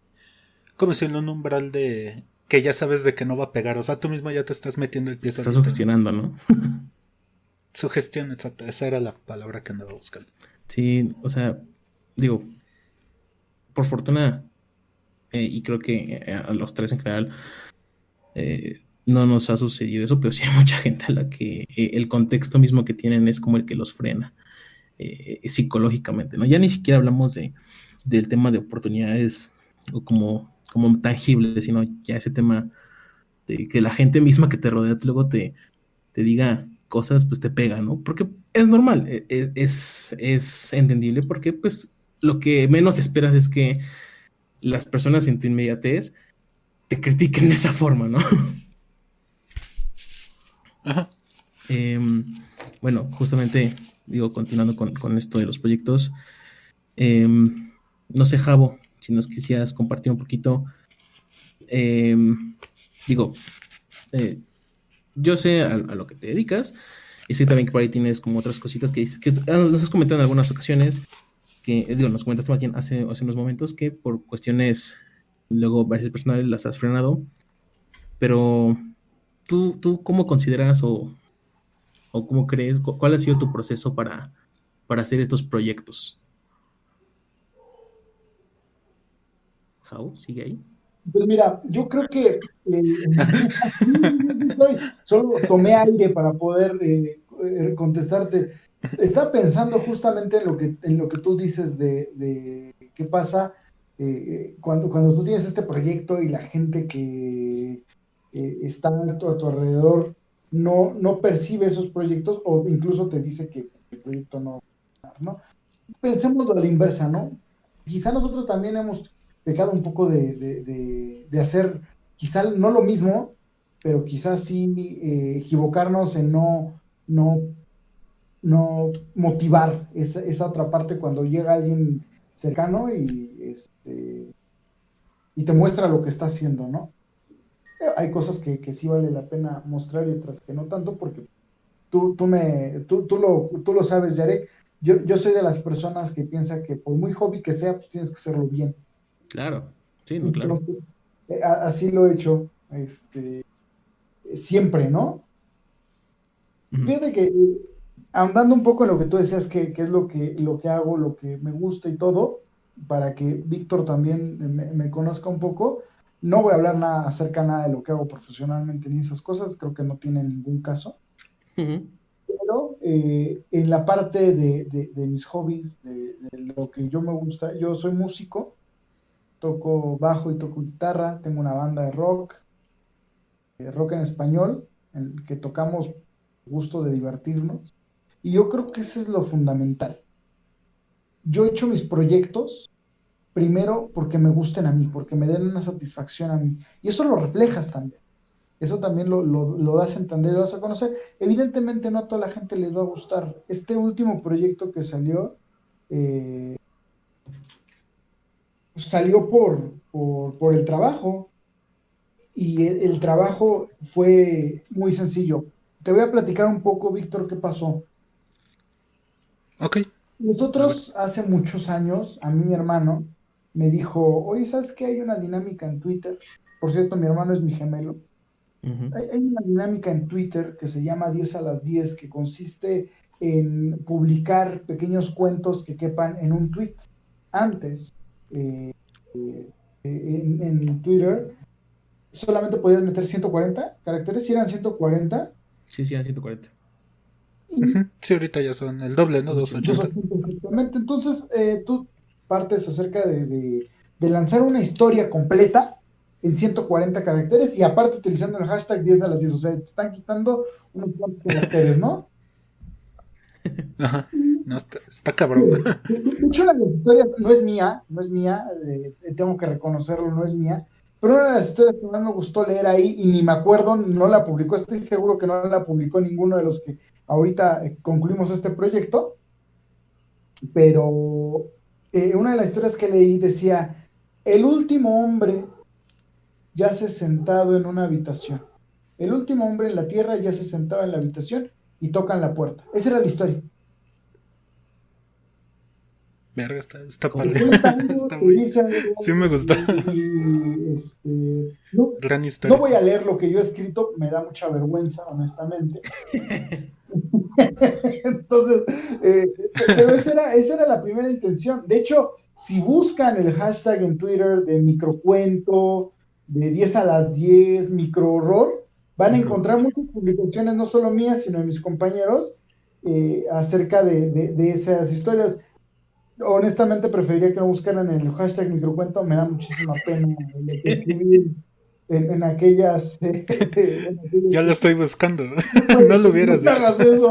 Speaker 2: como decirlo, un umbral de que ya sabes de que no va a pegar. O sea, tú mismo ya te estás metiendo el pie
Speaker 1: Te estás
Speaker 2: solito, ¿no?
Speaker 1: sugestionando, ¿no?
Speaker 2: Sugestión, exacto. Esa era la palabra que andaba buscando.
Speaker 1: Sí, o sea, digo, por fortuna, y creo que a los tres en general, no nos ha sucedido eso, pero sí hay mucha gente a la que el contexto mismo que tienen es como el que los frena psicológicamente, ¿no? Ya ni siquiera hablamos del tema de oportunidades o como tangibles, sino ya ese tema de que la gente misma que te rodea luego te diga cosas, pues te pega, ¿no? Porque es normal, es entendible porque pues lo que menos esperas es que las personas en tu inmediatez te critiquen de esa forma, ¿no?
Speaker 2: Ajá.
Speaker 1: Eh, bueno, justamente, digo, continuando con esto de los proyectos, eh, no sé, Javo, si nos quisieras compartir un poquito, eh, digo, eh, yo sé a lo que te dedicas, y sé también que por ahí tienes como otras cositas que nos has comentado en algunas ocasiones, que, digo, nos comentaste más bien hace unos momentos que por cuestiones, luego, varias personales las has frenado, pero ¿tú cómo consideras o cómo crees, cuál ha sido tu proceso para hacer estos proyectos? ¿Jau? ¿Sigue ahí?
Speaker 3: Pues mira, yo creo que solo tomé aire para poder contestarte. Estaba pensando justamente en lo que tú dices de qué pasa cuando tú tienes este proyecto y la gente que está a tu alrededor no percibe esos proyectos o incluso te dice que el proyecto no, ¿no? Pensemos a la inversa, ¿no? Quizá nosotros también hemos pecado un poco de hacer, quizá no lo mismo, pero quizás sí equivocarnos en no motivar esa otra parte cuando llega alguien cercano y te muestra lo que está haciendo, ¿no? Hay cosas que sí vale la pena mostrar y otras que no tanto, porque tú lo sabes, Yarek. Yo soy de las personas que piensa que por muy hobby que sea, pues tienes que hacerlo bien.
Speaker 1: Claro, sí, no, claro.
Speaker 3: Entonces, así lo he hecho, siempre, ¿no?
Speaker 1: Ujú.
Speaker 3: Fíjate que andando un poco en lo que tú decías, que es lo que hago, lo que me gusta y todo, para que Víctor también me conozca un poco, no voy a hablar nada acerca nada de lo que hago profesionalmente ni esas cosas, creo que no tiene ningún caso.
Speaker 1: Ujú.
Speaker 3: Pero en la parte de mis hobbies, de lo que yo me gusta, yo soy músico, toco bajo y toco guitarra, tengo una banda de rock en español, en el que tocamos gusto de divertirnos. Y yo creo que eso es lo fundamental. Yo he hecho mis proyectos primero porque me gusten a mí, porque me den una satisfacción a mí. Y eso lo reflejas también. Eso también lo das a entender, lo das a conocer. Evidentemente no a toda la gente les va a gustar. Este último proyecto que eh, salió por el trabajo y el trabajo fue muy sencillo. Te voy a platicar un poco, Víctor, qué pasó.
Speaker 2: Ok, a ver.
Speaker 3: Nosotros hace muchos años, a mí mi hermano me dijo, oye, ¿sabes qué? Hay una dinámica en Twitter. Por cierto, mi hermano es mi gemelo.
Speaker 1: Ujú.
Speaker 3: Hay una dinámica en Twitter que se llama 10 a las 10 que consiste en publicar pequeños cuentos que quepan en un tweet. Antes, eh, en Twitter, solamente podías meter 140 caracteres, si eran 140,
Speaker 1: Sí, sí, a 140.
Speaker 3: y
Speaker 2: Ujú. Sí, ahorita ya son el doble, ¿no? 280.
Speaker 3: 280 exactamente. Entonces, tú partes acerca de lanzar una historia completa en 140 caracteres y aparte utilizando el hashtag 10 a las 10, o sea, te están quitando unos cuantos caracteres, ¿no?
Speaker 2: Ajá. No, está
Speaker 3: Sí,
Speaker 2: cabrón.
Speaker 3: de hecho, una de las historias no es mía, tengo que reconocerlo, no es mía, pero una de las historias que más me gustó leer ahí, y ni me acuerdo, no la publicó, estoy seguro que no la publicó ninguno de los que ahorita concluimos este proyecto, pero una de las historias que leí decía, el último hombre yace sentado en una habitación, el último hombre en la tierra yace sentado en la habitación y tocan la puerta. Esa era la historia.
Speaker 2: Verga, está
Speaker 1: Como-
Speaker 2: padre.
Speaker 3: 50 años
Speaker 2: Está
Speaker 3: te
Speaker 2: muy.
Speaker 3: dicen
Speaker 2: Sí me gustó.
Speaker 3: no,
Speaker 2: Gran
Speaker 3: no
Speaker 2: historia.
Speaker 3: voy a leer lo que yo he escrito, me da mucha vergüenza, honestamente. Entonces, pero esa era la primera intención. De hecho, si buscan el hashtag en Twitter de microcuento, de 10 a las 10, microhorror, van a encontrar muchas publicaciones, no solo mías, sino de mis compañeros, acerca de esas historias. Honestamente preferiría que no buscaran el hashtag microcuento, me da muchísima pena lo que escribí en aquellas,
Speaker 2: Ya lo estoy buscando.
Speaker 3: no
Speaker 2: No
Speaker 3: puede
Speaker 2: lo
Speaker 3: ser, no
Speaker 2: hubieras
Speaker 3: me
Speaker 2: dicho.
Speaker 3: hagas eso.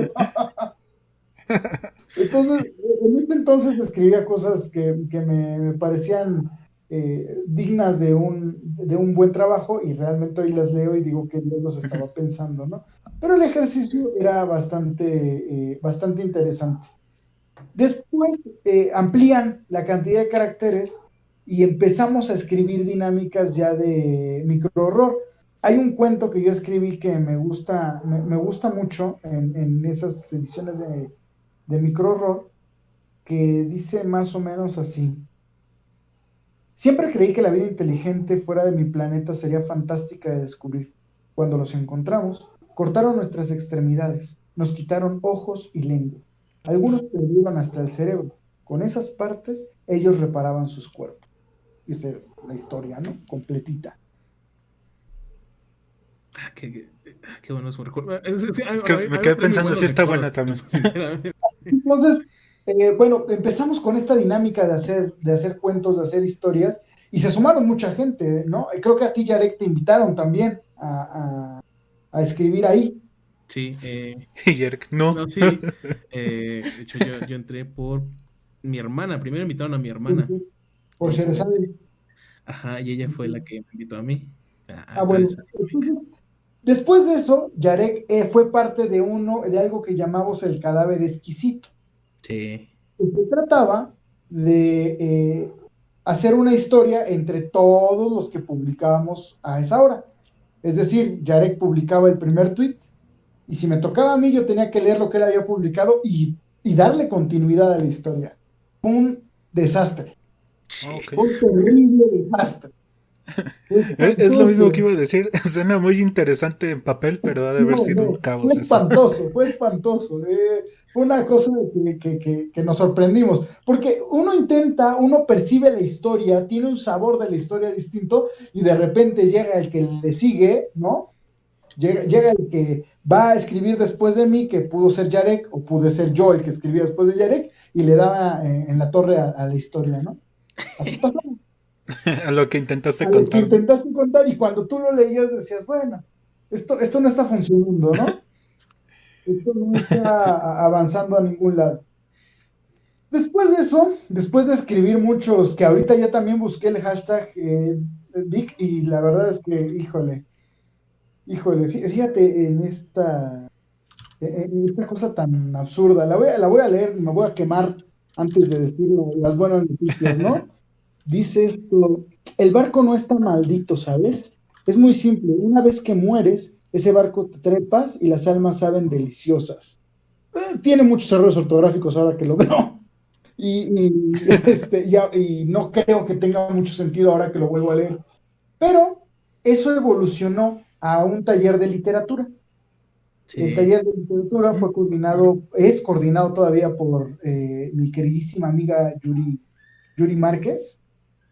Speaker 3: Entonces, en ese entonces escribía cosas que me parecían dignas de un buen trabajo y realmente hoy las leo y digo que Dios los estaba pensando, ¿no? Pero el ejercicio era bastante interesante. Después amplían la cantidad de caracteres y empezamos a escribir dinámicas ya de microhorror. Hay un cuento que yo escribí que me gusta mucho en esas ediciones de microhorror, que dice más o menos así. Siempre creí que la vida inteligente fuera de mi planeta sería fantástica de descubrir. Cuando los encontramos, cortaron nuestras extremidades, nos quitaron ojos y lengua. Algunos perdieron hasta el cerebro. Con esas partes, ellos reparaban sus cuerpos. Esa es la historia, ¿no? Completita.
Speaker 1: qué buenos recuerdos. Sí,
Speaker 2: Es que me quedé
Speaker 1: trae muy
Speaker 2: pensando
Speaker 1: buenos
Speaker 2: si está
Speaker 1: recuerdos,
Speaker 2: buena también.
Speaker 1: sinceramente.
Speaker 3: Entonces, bueno, empezamos con esta dinámica de hacer cuentos, de hacer historias, y se sumaron mucha gente, ¿no? Creo que a ti, Yarek, te invitaron también a escribir ahí.
Speaker 1: Sí,
Speaker 2: Y Eric, no.
Speaker 1: no, sí. De hecho, yo entré por mi hermana. Primero invitaron a mi hermana.
Speaker 3: Por
Speaker 1: Ella fue la
Speaker 3: Sherezade.
Speaker 1: ajá, y ella fue la que me invitó a mí a entrar a
Speaker 3: Bueno,
Speaker 1: esa dinámica.
Speaker 3: entonces, después de eso, Yarek fue parte de algo que llamamos el cadáver exquisito.
Speaker 1: Sí.
Speaker 3: Se trataba de hacer una historia entre todos los que publicábamos a esa hora. Es decir, Yarek publicaba el primer tweet y si me tocaba a mí, yo tenía que leer lo que él había publicado y darle continuidad a la historia. Fue un desastre,
Speaker 2: Ok.
Speaker 3: un terrible desastre.
Speaker 2: Es lo mismo que iba a decir. Suena muy interesante en papel, pero ha de haber
Speaker 3: No,
Speaker 2: sido un
Speaker 3: no, fue
Speaker 2: caos eso.
Speaker 3: espantoso, fue espantoso. Fue una cosa que nos sorprendimos, porque uno percibe la historia, tiene un sabor de la historia distinto y de repente llega el que le sigue, ¿no? Llega el que va a escribir después de mí, que pudo ser Yarek, o pude ser yo el que escribía después de Yarek, y le daba en la torre a la historia, ¿no? Así pasó,
Speaker 2: A lo que intentaste
Speaker 3: a lo que
Speaker 2: contar, ¿no?
Speaker 3: intentaste contar, y cuando tú lo leías decías, bueno, esto no está funcionando, ¿no? Esto no está avanzando a ningún lado. Después de eso, después de escribir muchos, que ahorita ya también busqué el hashtag Vic, y la verdad es que, híjole, fíjate en esta cosa tan absurda. La voy a leer, me voy a quemar antes de decir las buenas noticias, ¿no? Dice esto, el barco no está maldito, ¿sabes? Es muy simple, una vez que mueres, ese barco te trepas y las almas saben deliciosas. Tiene muchos errores ortográficos ahora que lo veo. Y no creo que tenga mucho sentido ahora que lo vuelvo a leer. Pero eso evolucionó a un taller de literatura. El
Speaker 1: Sí,
Speaker 3: taller de literatura es coordinado todavía por mi queridísima amiga Yuri Márquez.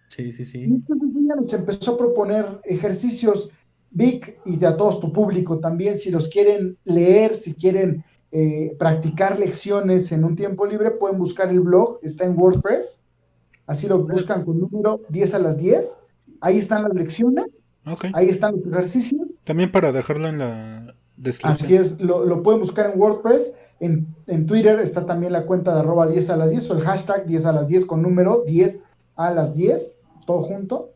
Speaker 1: sí, sí,
Speaker 3: Y
Speaker 1: sí.
Speaker 3: entonces ella nos empezó a proponer ejercicios, Vic, y de a todos tu público también, si los quieren leer, si quieren practicar lecciones en un tiempo libre, pueden buscar el blog, está en WordPress, así lo buscan con número 10 a las 10, ahí están las lecciones,
Speaker 2: Ok.
Speaker 3: Ahí están los ejercicios.
Speaker 2: También para dejarlo en la descripción.
Speaker 3: Así es, lo pueden buscar en WordPress. En Twitter está también la cuenta de @10 a las 10 o el hashtag 10 a las 10 con número 10 a las 10, todo junto.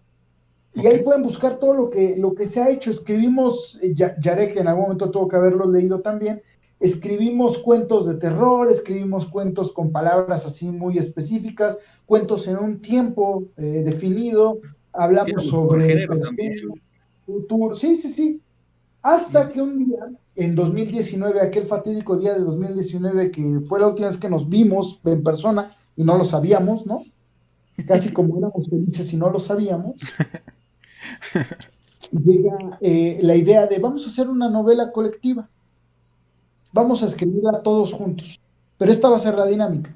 Speaker 3: Y
Speaker 2: Ok.
Speaker 3: ahí pueden buscar todo lo que se ha hecho. Escribimos, Yarek en algún momento tuvo que haberlo leído también, escribimos cuentos de terror, escribimos cuentos con palabras así muy específicas, cuentos en un tiempo definido, hablamos
Speaker 1: Tiramos por
Speaker 3: sobre
Speaker 1: género
Speaker 3: personas,
Speaker 1: también.
Speaker 3: futuro, sí, sí, sí. Hasta que un día, en 2019, aquel fatídico día de 2019, que fue la última vez que nos vimos en persona y no lo sabíamos, ¿no? Casi como éramos felices y no lo sabíamos, llega la idea de vamos a hacer una novela colectiva, vamos a escribirla todos juntos, pero esta va a ser la dinámica.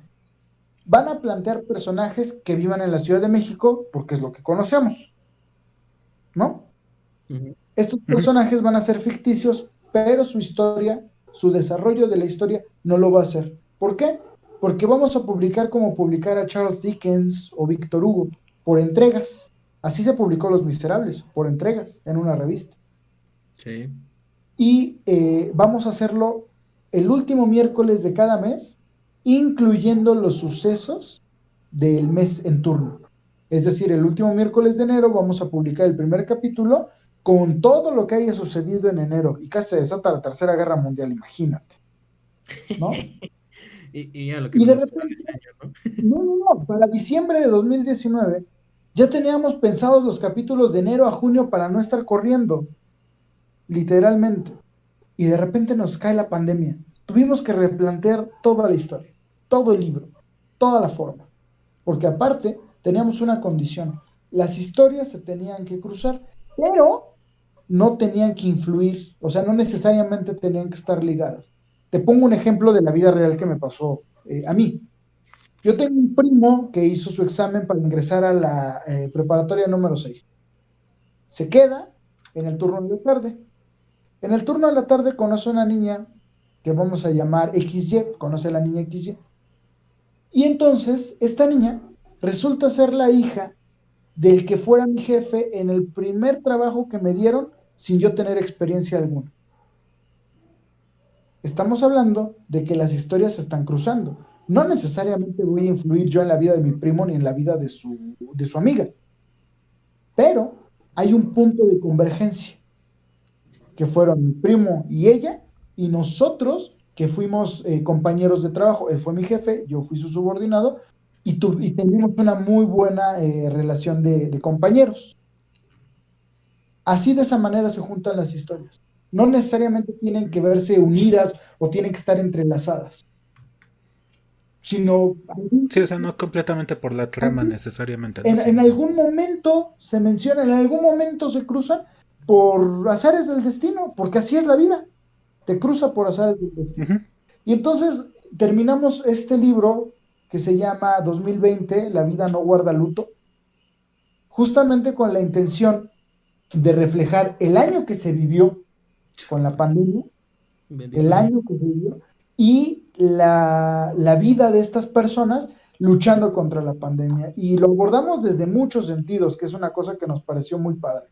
Speaker 3: Van a plantear personajes que vivan en la Ciudad de México, porque es lo que conocemos, ¿no?
Speaker 1: Ujú.
Speaker 3: Estos
Speaker 2: Ujú.
Speaker 3: personajes van a ser ficticios, pero su historia, su desarrollo de la historia no lo va a hacer. ¿Por qué? Porque vamos a publicar como publicar a Charles Dickens o Víctor Hugo, por entregas. Así se publicó Los Miserables, por entregas, en una revista.
Speaker 1: Sí.
Speaker 3: Y vamos a hacerlo el último miércoles de cada mes, incluyendo los sucesos del mes en turno. Es decir, el último miércoles de enero vamos a publicar el primer capítulo con todo lo que haya sucedido en enero. Y casi se desata la Tercera Guerra Mundial, imagínate, ¿no?
Speaker 1: Y ya lo que
Speaker 3: Y
Speaker 1: nos
Speaker 3: de
Speaker 1: espera
Speaker 3: repente,
Speaker 1: este año, ¿no?
Speaker 3: no, para diciembre de 2019 ya teníamos pensados los capítulos de enero a junio para no estar corriendo, literalmente. Y de repente nos cae la pandemia. Tuvimos que replantear toda la historia, todo el libro, toda la forma, porque aparte teníamos una condición, las historias se tenían que cruzar, pero no tenían que influir, o sea, no necesariamente tenían que estar ligadas. Te pongo un ejemplo de la vida real que me pasó a mí. Yo tengo un primo que hizo su examen para ingresar a la preparatoria número 6. Se queda en el turno de la tarde. En el turno de la tarde conoce a una niña que vamos a llamar XY, conoce a la niña XY. Y entonces esta niña resulta ser la hija del que fuera mi jefe en el primer trabajo que me dieron sin yo tener experiencia alguna. Estamos hablando de que las historias se están cruzando. No necesariamente voy a influir yo en la vida de mi primo ni en la vida de su amiga, pero hay un punto de convergencia que fueron mi primo y ella, y nosotros que fuimos compañeros de trabajo. Él fue mi jefe, yo fui su subordinado, y tuvimos una muy buena relación de compañeros. Así de esa manera se juntan las historias. No necesariamente tienen que verse unidas o tienen que estar entrelazadas, sino
Speaker 2: Sí, o sea, no completamente por la trama necesariamente, ¿no?
Speaker 3: en
Speaker 2: Sino...
Speaker 3: algún momento se menciona, en algún momento se cruzan por azares del destino, porque así es la vida, te cruza por azares del destino.
Speaker 2: Ujú.
Speaker 3: Y entonces terminamos este libro que se llama 2020, La vida no guarda luto, justamente con la intención de reflejar el año que se vivió con la pandemia, el
Speaker 1: Bendito año.
Speaker 3: año que se vivió, y la vida de estas personas luchando contra la pandemia. Y lo abordamos desde muchos sentidos, que es una cosa que nos pareció muy padre.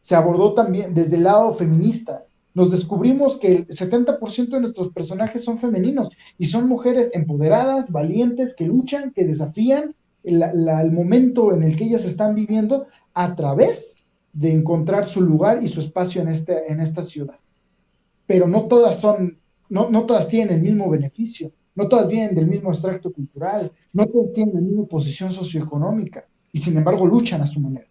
Speaker 3: Se abordó también desde el lado feminista. Nos descubrimos que el 70% de nuestros personajes son femeninos y son mujeres empoderadas, valientes, que luchan, que desafían el momento en el que ellas están viviendo a través de encontrar su lugar y su espacio en esta ciudad. Pero no todas tienen el mismo beneficio, no todas vienen del mismo extracto cultural, no todas tienen la misma posición socioeconómica y sin embargo luchan a su manera.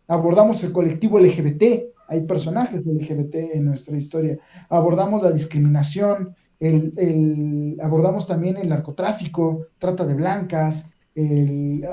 Speaker 3: Abordamos el colectivo LGBT, hay personajes LGBT en nuestra historia, abordamos la discriminación, abordamos también el narcotráfico, trata de blancas,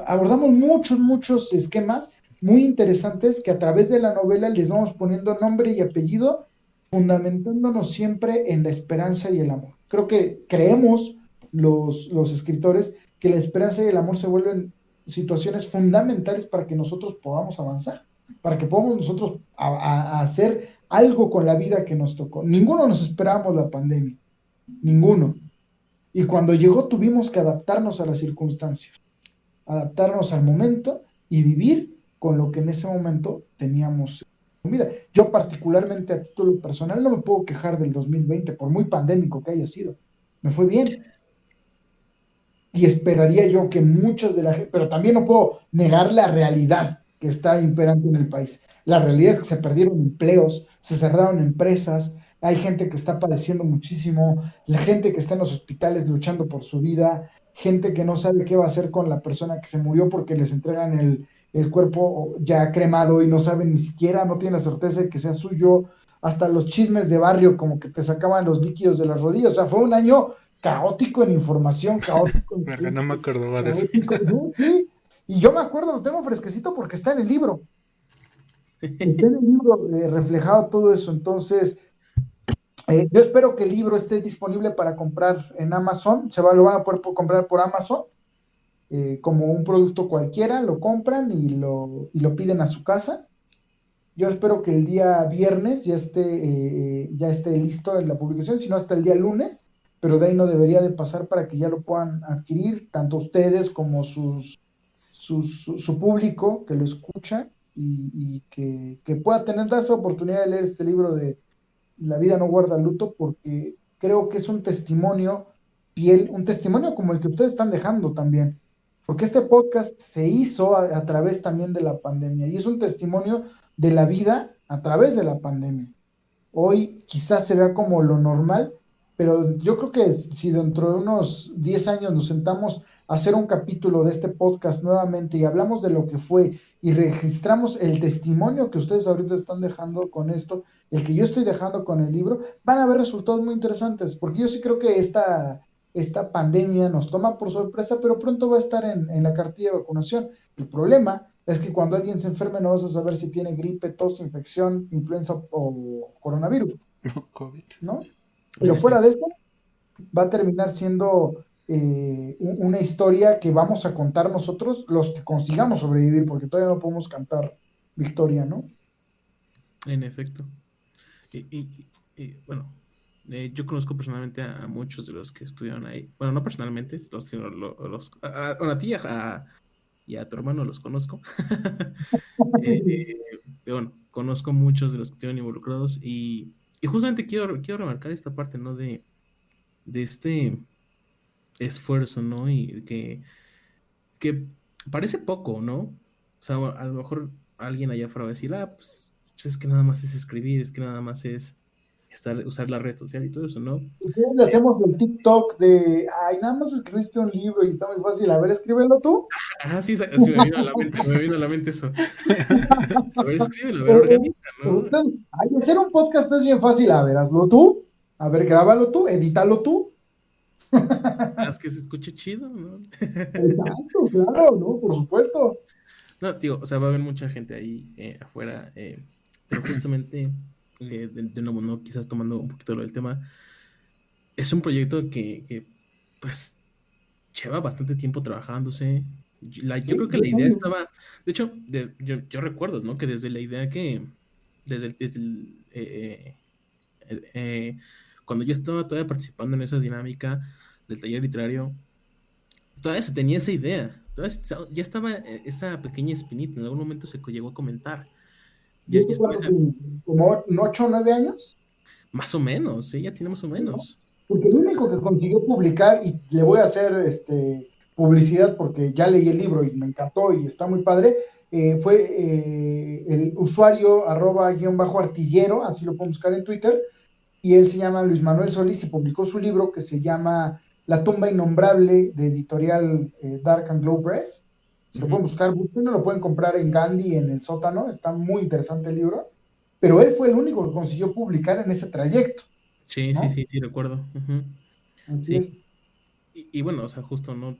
Speaker 3: abordamos muchos esquemas muy interesantes que a través de la novela les vamos poniendo nombre y apellido, fundamentándonos siempre en la esperanza y el amor. Creo que creemos los escritores que la esperanza y el amor se vuelven situaciones fundamentales para que nosotros podamos avanzar, para que podamos nosotros a hacer algo con la vida que nos tocó. Ninguno nos esperábamos la pandemia, ninguno. Y cuando llegó tuvimos que adaptarnos a las circunstancias, adaptarnos al momento y vivir con lo que en ese momento teníamos vida. Yo particularmente a título personal no me puedo quejar del 2020, por muy pandémico que haya sido. Me fue bien. Y esperaría yo que muchas de la gente, pero también no puedo negar la realidad que está imperante en el país. La realidad es que se perdieron empleos, se cerraron empresas, hay gente que está padeciendo muchísimo, la gente que está en los hospitales luchando por su vida, gente que no sabe qué va a hacer con la persona que se murió porque les entregan el cuerpo ya cremado y no saben ni siquiera, no tienen la certeza de que sea suyo, hasta los chismes de barrio como que te sacaban los líquidos de las rodillas. O sea, fue un año caótico en información, caótico en
Speaker 2: Verga, no me
Speaker 3: crítica,
Speaker 2: acordaba de eso.
Speaker 3: caótico, ¿no? Sí. Y yo me acuerdo, lo tengo fresquecito porque está en el libro. Está en el libro reflejado todo eso. Entonces, yo espero que el libro esté disponible para comprar en Amazon. Lo van a poder comprar por Amazon. Como un producto cualquiera, lo compran y lo piden a su casa. Yo espero que el día viernes ya esté listo en la publicación, si no hasta el día lunes, pero de ahí no debería de pasar para que ya lo puedan adquirir, tanto ustedes como su público que lo escucha y que pueda dar esa oportunidad de leer este libro de La vida no guarda luto, porque creo que es un testimonio fiel, un testimonio como el que ustedes están dejando también, porque este podcast se hizo a través también de la pandemia y es un testimonio de la vida a través de la pandemia. Hoy quizás se vea como lo normal, pero yo creo que si dentro de unos 10 años nos sentamos a hacer un capítulo de este podcast nuevamente y hablamos de lo que fue y registramos el testimonio que ustedes ahorita están dejando con esto, el que yo estoy dejando con el libro, van a haber resultados muy interesantes, porque yo sí creo que esta pandemia nos toma por sorpresa, pero pronto va a estar en la cartilla de vacunación. El problema es que cuando alguien se enferme no vas a saber si tiene gripe, tos, infección, influenza o coronavirus,
Speaker 2: COVID.
Speaker 3: ¿no?
Speaker 1: En
Speaker 3: Pero fuera de
Speaker 1: efecto.
Speaker 3: eso, va a terminar siendo una historia que vamos a contar nosotros los que consigamos sobrevivir, porque todavía no podemos cantar victoria, ¿no?
Speaker 1: En efecto. Y, bueno, yo conozco personalmente a muchos de los que estuvieron ahí. Bueno, no personalmente, sino bueno, a ti y a tu hermano los conozco. Pero bueno, conozco muchos de los que estuvieron involucrados y justamente quiero remarcar esta parte, ¿no? De este esfuerzo, ¿no? Y que parece poco, ¿no? O sea, a lo mejor alguien allá afuera va a decir, pues es que nada más es escribir, es que nada más es usar la red social y todo eso, ¿no?
Speaker 3: Si quieres, le hacemos el TikTok de, ay, nada más escribiste un libro y está muy fácil, a ver, escríbelo tú.
Speaker 1: Sí, sí, me vino a la mente, me vino a la mente eso. A ver, escríbelo, a ver,
Speaker 3: O,
Speaker 1: organiza, ¿no?
Speaker 3: ay, hacer un podcast es bien fácil, a ver, hazlo tú, a ver, grábalo tú, edítalo tú.
Speaker 1: Haz que se escuche chido, ¿no?
Speaker 3: Exacto, claro, ¿no? Por supuesto.
Speaker 1: No, tío, o sea, va a haber mucha gente ahí afuera, pero justamente, de nuevo, ¿no? Quizás tomando un poquito lo del tema, es un proyecto pues, lleva bastante tiempo trabajándose. Yo
Speaker 3: Sí,
Speaker 1: creo que la
Speaker 3: 10
Speaker 1: idea
Speaker 3: años.
Speaker 1: estaba, de hecho, yo recuerdo, ¿no? Que desde la idea cuando yo estaba todavía participando en esa dinámica del taller literario, todavía se tenía esa idea, ya estaba esa pequeña espinita, en algún momento se llegó a comentar, ya,
Speaker 3: Yo
Speaker 1: ya
Speaker 3: creo
Speaker 1: estaba
Speaker 3: como 8 o 9 años.
Speaker 1: más o menos, sí, ya tiene más o
Speaker 3: Sí, ¿no?
Speaker 1: menos.
Speaker 3: Porque el único que consiguió publicar, y le voy a hacer publicidad porque ya leí el libro y me encantó y está muy padre, fue el usuario arroba guión bajo artillero, así lo pueden buscar en Twitter, y él se llama Luis Manuel Solís y publicó su libro que se llama La tumba innombrable, de editorial Dark and Glow Press. Si lo
Speaker 1: Ujú.
Speaker 3: pueden buscar, búsquenlo, lo pueden comprar en Gandhi, en el sótano, está muy interesante el libro, pero él fue el único que consiguió publicar en ese trayecto,
Speaker 1: Sí, sí,
Speaker 3: ¿no?
Speaker 1: sí, sí, recuerdo. Ujú.
Speaker 3: Así
Speaker 1: Sí,
Speaker 3: es.
Speaker 1: y bueno, o sea, justo, ¿no?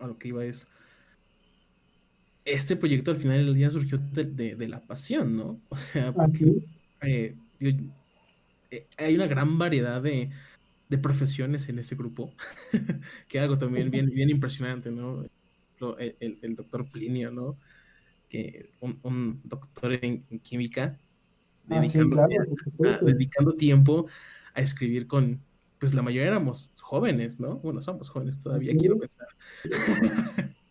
Speaker 1: A lo que iba es, este proyecto al final del día surgió de la pasión, ¿no? O sea,
Speaker 3: Así
Speaker 1: porque
Speaker 3: es.
Speaker 1: digo, hay una gran variedad de profesiones en ese grupo, que algo también bien impresionante, ¿no? El doctor Plinio, ¿no? Que un doctor en química
Speaker 3: Ah, sí,
Speaker 1: dedicándose
Speaker 3: claro, por supuesto.
Speaker 1: dedicando tiempo a escribir pues la mayoría éramos jóvenes, ¿no? Bueno, somos jóvenes todavía,
Speaker 3: Así
Speaker 1: quiero
Speaker 3: es.
Speaker 1: pensar.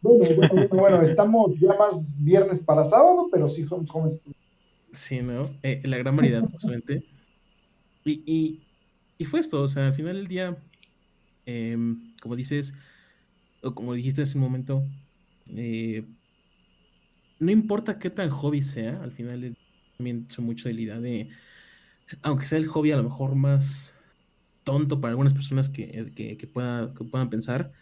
Speaker 3: Bueno, estamos ya más viernes para sábado, pero sí somos jóvenes.
Speaker 1: Sí, ¿no? La gran variedad, justamente. Y, y, y fue esto, o sea, al final del día, como dices, o como dijiste hace un momento, eh, no importa qué tan hobby sea, al final también son mucho de la idea de, aunque sea el hobby a lo mejor más tonto para algunas personas que puedan pensar,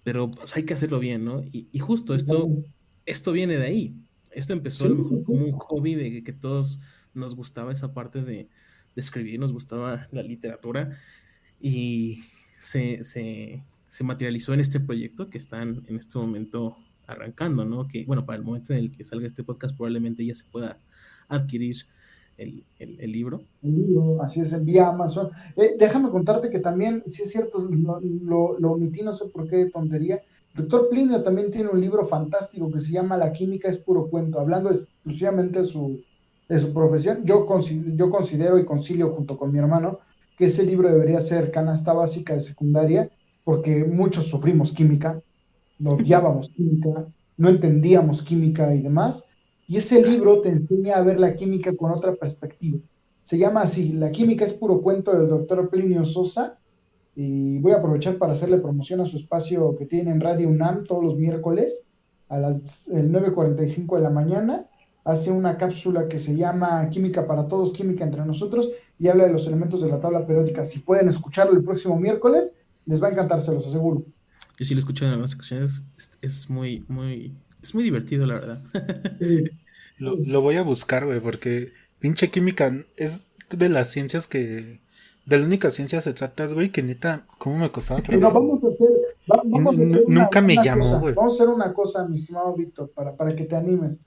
Speaker 1: pero pues hay que hacerlo bien, ¿no? Y justo esto viene de ahí. Esto empezó a
Speaker 3: Sí,
Speaker 1: lo mejor
Speaker 3: sí,
Speaker 1: como
Speaker 3: sí.
Speaker 1: un hobby de que todos nos gustaba esa parte de escribir, nos gustaba la literatura y se materializó en este proyecto que están en este momento arrancando, ¿no? Que bueno, para el momento en el que salga este podcast probablemente ya se pueda adquirir el libro.
Speaker 3: El libro, así es, envía Amazon. Déjame contarte que también, si es cierto, lo omití, no sé por qué tontería. Doctor Plinio también tiene un libro fantástico que se llama La química es puro cuento, hablando exclusivamente de su profesión. Yo considero y concilio junto con mi hermano que ese libro debería ser canasta básica de secundaria, porque muchos sufrimos química, no odiábamos química, no entendíamos química y demás. Y ese libro te enseña a ver la química con otra perspectiva. Se llama así, La química es puro cuento del doctor Plinio Sosa. Y voy a aprovechar para hacerle promoción a su espacio que tiene en Radio UNAM todos los miércoles a las 9:45 de la mañana. Hace una cápsula que se llama Química para Todos, Química entre nosotros y habla de los elementos de la tabla periódica. Si pueden escucharlo el próximo miércoles, les va a encantar, se los aseguro.
Speaker 1: Yo sí lo escucho en algunas ocasiones, es es muy divertido, la verdad.
Speaker 3: Sí,
Speaker 2: Lo voy a buscar, güey, porque pinche química es de las ciencias que... De las únicas ciencias exactas, güey, que neta, ¿cómo me costaba
Speaker 3: sí, no,
Speaker 2: trabajo? Y
Speaker 3: vamos a hacer
Speaker 2: nunca me
Speaker 3: una
Speaker 2: llamó,
Speaker 3: cosa,
Speaker 2: güey.
Speaker 3: vamos a hacer una cosa, mi estimado Víctor, para que te animes.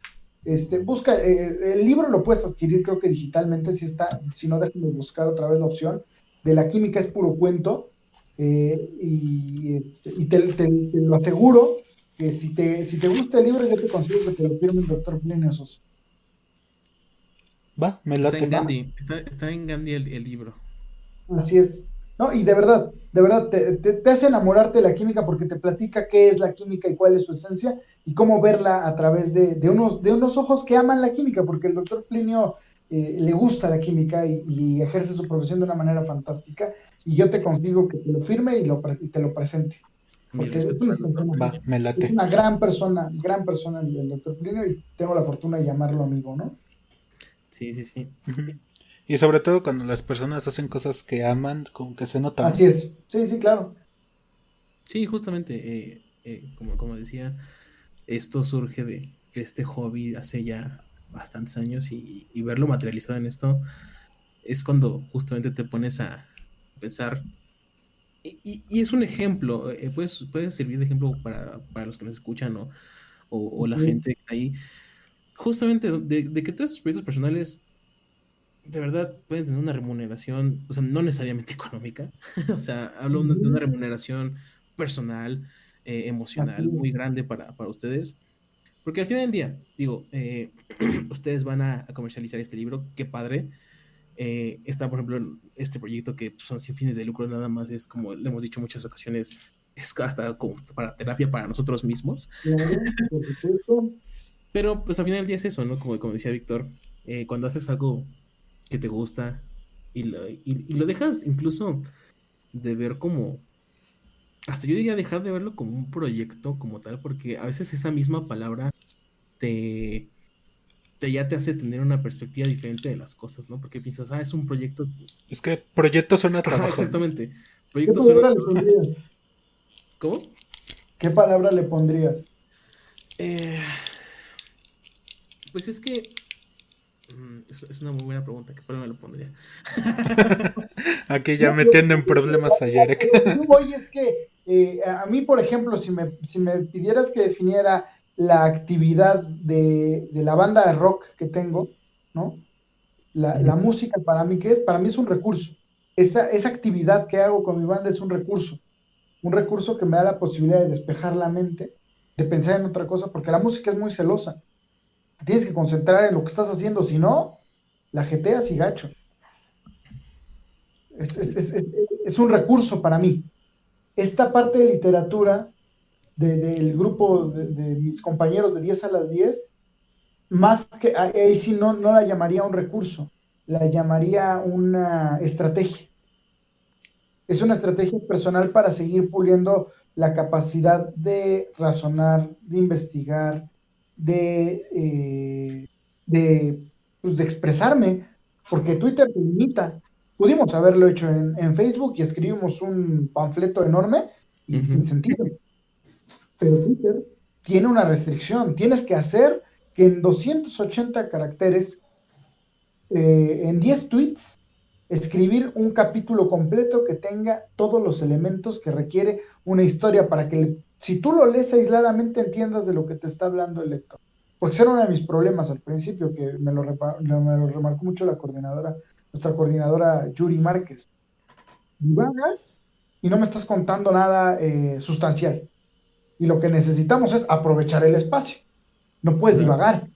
Speaker 3: Busca, el libro lo puedes adquirir, creo que digitalmente, si está, si no, déjame buscar otra vez la opción. De la química es puro cuento, y te lo aseguro que si te gusta el libro, yo te consigo que te lo firme el doctor Plinio Sosa.
Speaker 2: Va, me
Speaker 1: Está en
Speaker 2: late.
Speaker 1: Gandhi, está en Gandhi el libro.
Speaker 3: Así es. No, y de verdad, te hace enamorarte de la química porque te platica qué es la química y cuál es su esencia y cómo verla a través de unos ojos que aman la química, porque el doctor Plinio le gusta la química y ejerce su profesión de una manera fantástica. Y yo te consigo que te lo firme y te lo presente,
Speaker 1: Mi
Speaker 3: porque
Speaker 1: respeto para el doctor
Speaker 2: Va,
Speaker 1: Plinio.
Speaker 2: me
Speaker 3: es
Speaker 2: late.
Speaker 3: una gran persona el doctor Plinio y tengo la fortuna de llamarlo amigo, ¿no?
Speaker 1: Sí, sí, sí.
Speaker 2: Ujú. Y sobre todo cuando las personas hacen cosas que aman, como que se nota, ¿no?
Speaker 3: Así es. Sí, sí, claro.
Speaker 1: Sí, justamente, como decía, esto surge de este hobby hace ya bastantes años y verlo materializado en esto es cuando justamente te pones a pensar. Y es un ejemplo, puede servir de ejemplo para los que nos escuchan o la
Speaker 3: Sí,
Speaker 1: gente que está ahí, justamente de que todos estos proyectos personales de verdad pueden tener una remuneración, o sea, no necesariamente económica, o sea, hablo de una
Speaker 3: ujú,
Speaker 1: remuneración personal,
Speaker 3: así
Speaker 1: emocional,
Speaker 3: es.
Speaker 1: muy grande para ustedes, porque al final del día, digo, ustedes van a comercializar este libro, qué padre. Está, por ejemplo, este proyecto que pues, son sin fines de lucro, nada más es como le hemos dicho en muchas ocasiones, es hasta como para terapia para nosotros mismos.
Speaker 3: Claro, por supuesto.
Speaker 1: Pero pues al final del día es eso, ¿no? Como decía Víctor, cuando haces algo que te gusta y lo dejas incluso de ver como, hasta yo diría dejar de verlo como un proyecto como tal, porque a veces esa misma palabra te, ya te hace tener una perspectiva diferente de las cosas, ¿no? Porque piensas, es un proyecto.
Speaker 2: Es que proyecto suena a
Speaker 1: Ajá,
Speaker 2: trabajo, ¿no?
Speaker 1: exactamente.
Speaker 3: ¿Qué
Speaker 1: Proyecto suena.
Speaker 3: palabra le pondrías?
Speaker 1: ¿Cómo?
Speaker 3: ¿Qué palabra le pondrías?
Speaker 1: Eh, pues es que es una muy buena pregunta. ¿Qué palabra le pondría?
Speaker 2: Aquí ya
Speaker 3: No,
Speaker 2: metiendo en problemas a Yarek.
Speaker 3: a lo que yo voy es que a mí, por ejemplo, si me pidieras que definiera la actividad de la banda de rock que tengo, ¿no? La
Speaker 1: Ujú.
Speaker 3: música para mí, ¿qué es? Para mí es un recurso. Esa actividad que hago con mi banda es un recurso que me da la posibilidad de despejar la mente, de pensar en otra cosa, porque la música es muy celosa. Te tienes que concentrar en lo que estás haciendo, si no, la jeteas y gacho. Es, es, es, es, es un recurso para mí. Esta parte de literatura del grupo de mis compañeros de 10 a las 10 más que ahí sí no la llamaría un recurso, la llamaría una estrategia. Es una estrategia personal para seguir puliendo la capacidad de razonar, de investigar, de, eh, de, pues, de expresarme, porque Twitter te limita. Pudimos haberlo hecho en Facebook y escribimos un panfleto enorme y sin sentido, pero Twitter tiene una restricción. Tienes que hacer que en 280 caracteres, en 10 tweets, escribir un capítulo completo que tenga todos los elementos que requiere una historia para que, si tú lo lees aisladamente, entiendas de lo que te está hablando el lector. Porque ese era uno de mis problemas al principio, que me lo remarcó mucho la coordinadora, nuestra coordinadora Yuri Márquez. Divagas y no me estás contando nada sustancial. Y lo que necesitamos es aprovechar el espacio. No puedes
Speaker 1: Claro.
Speaker 3: divagar,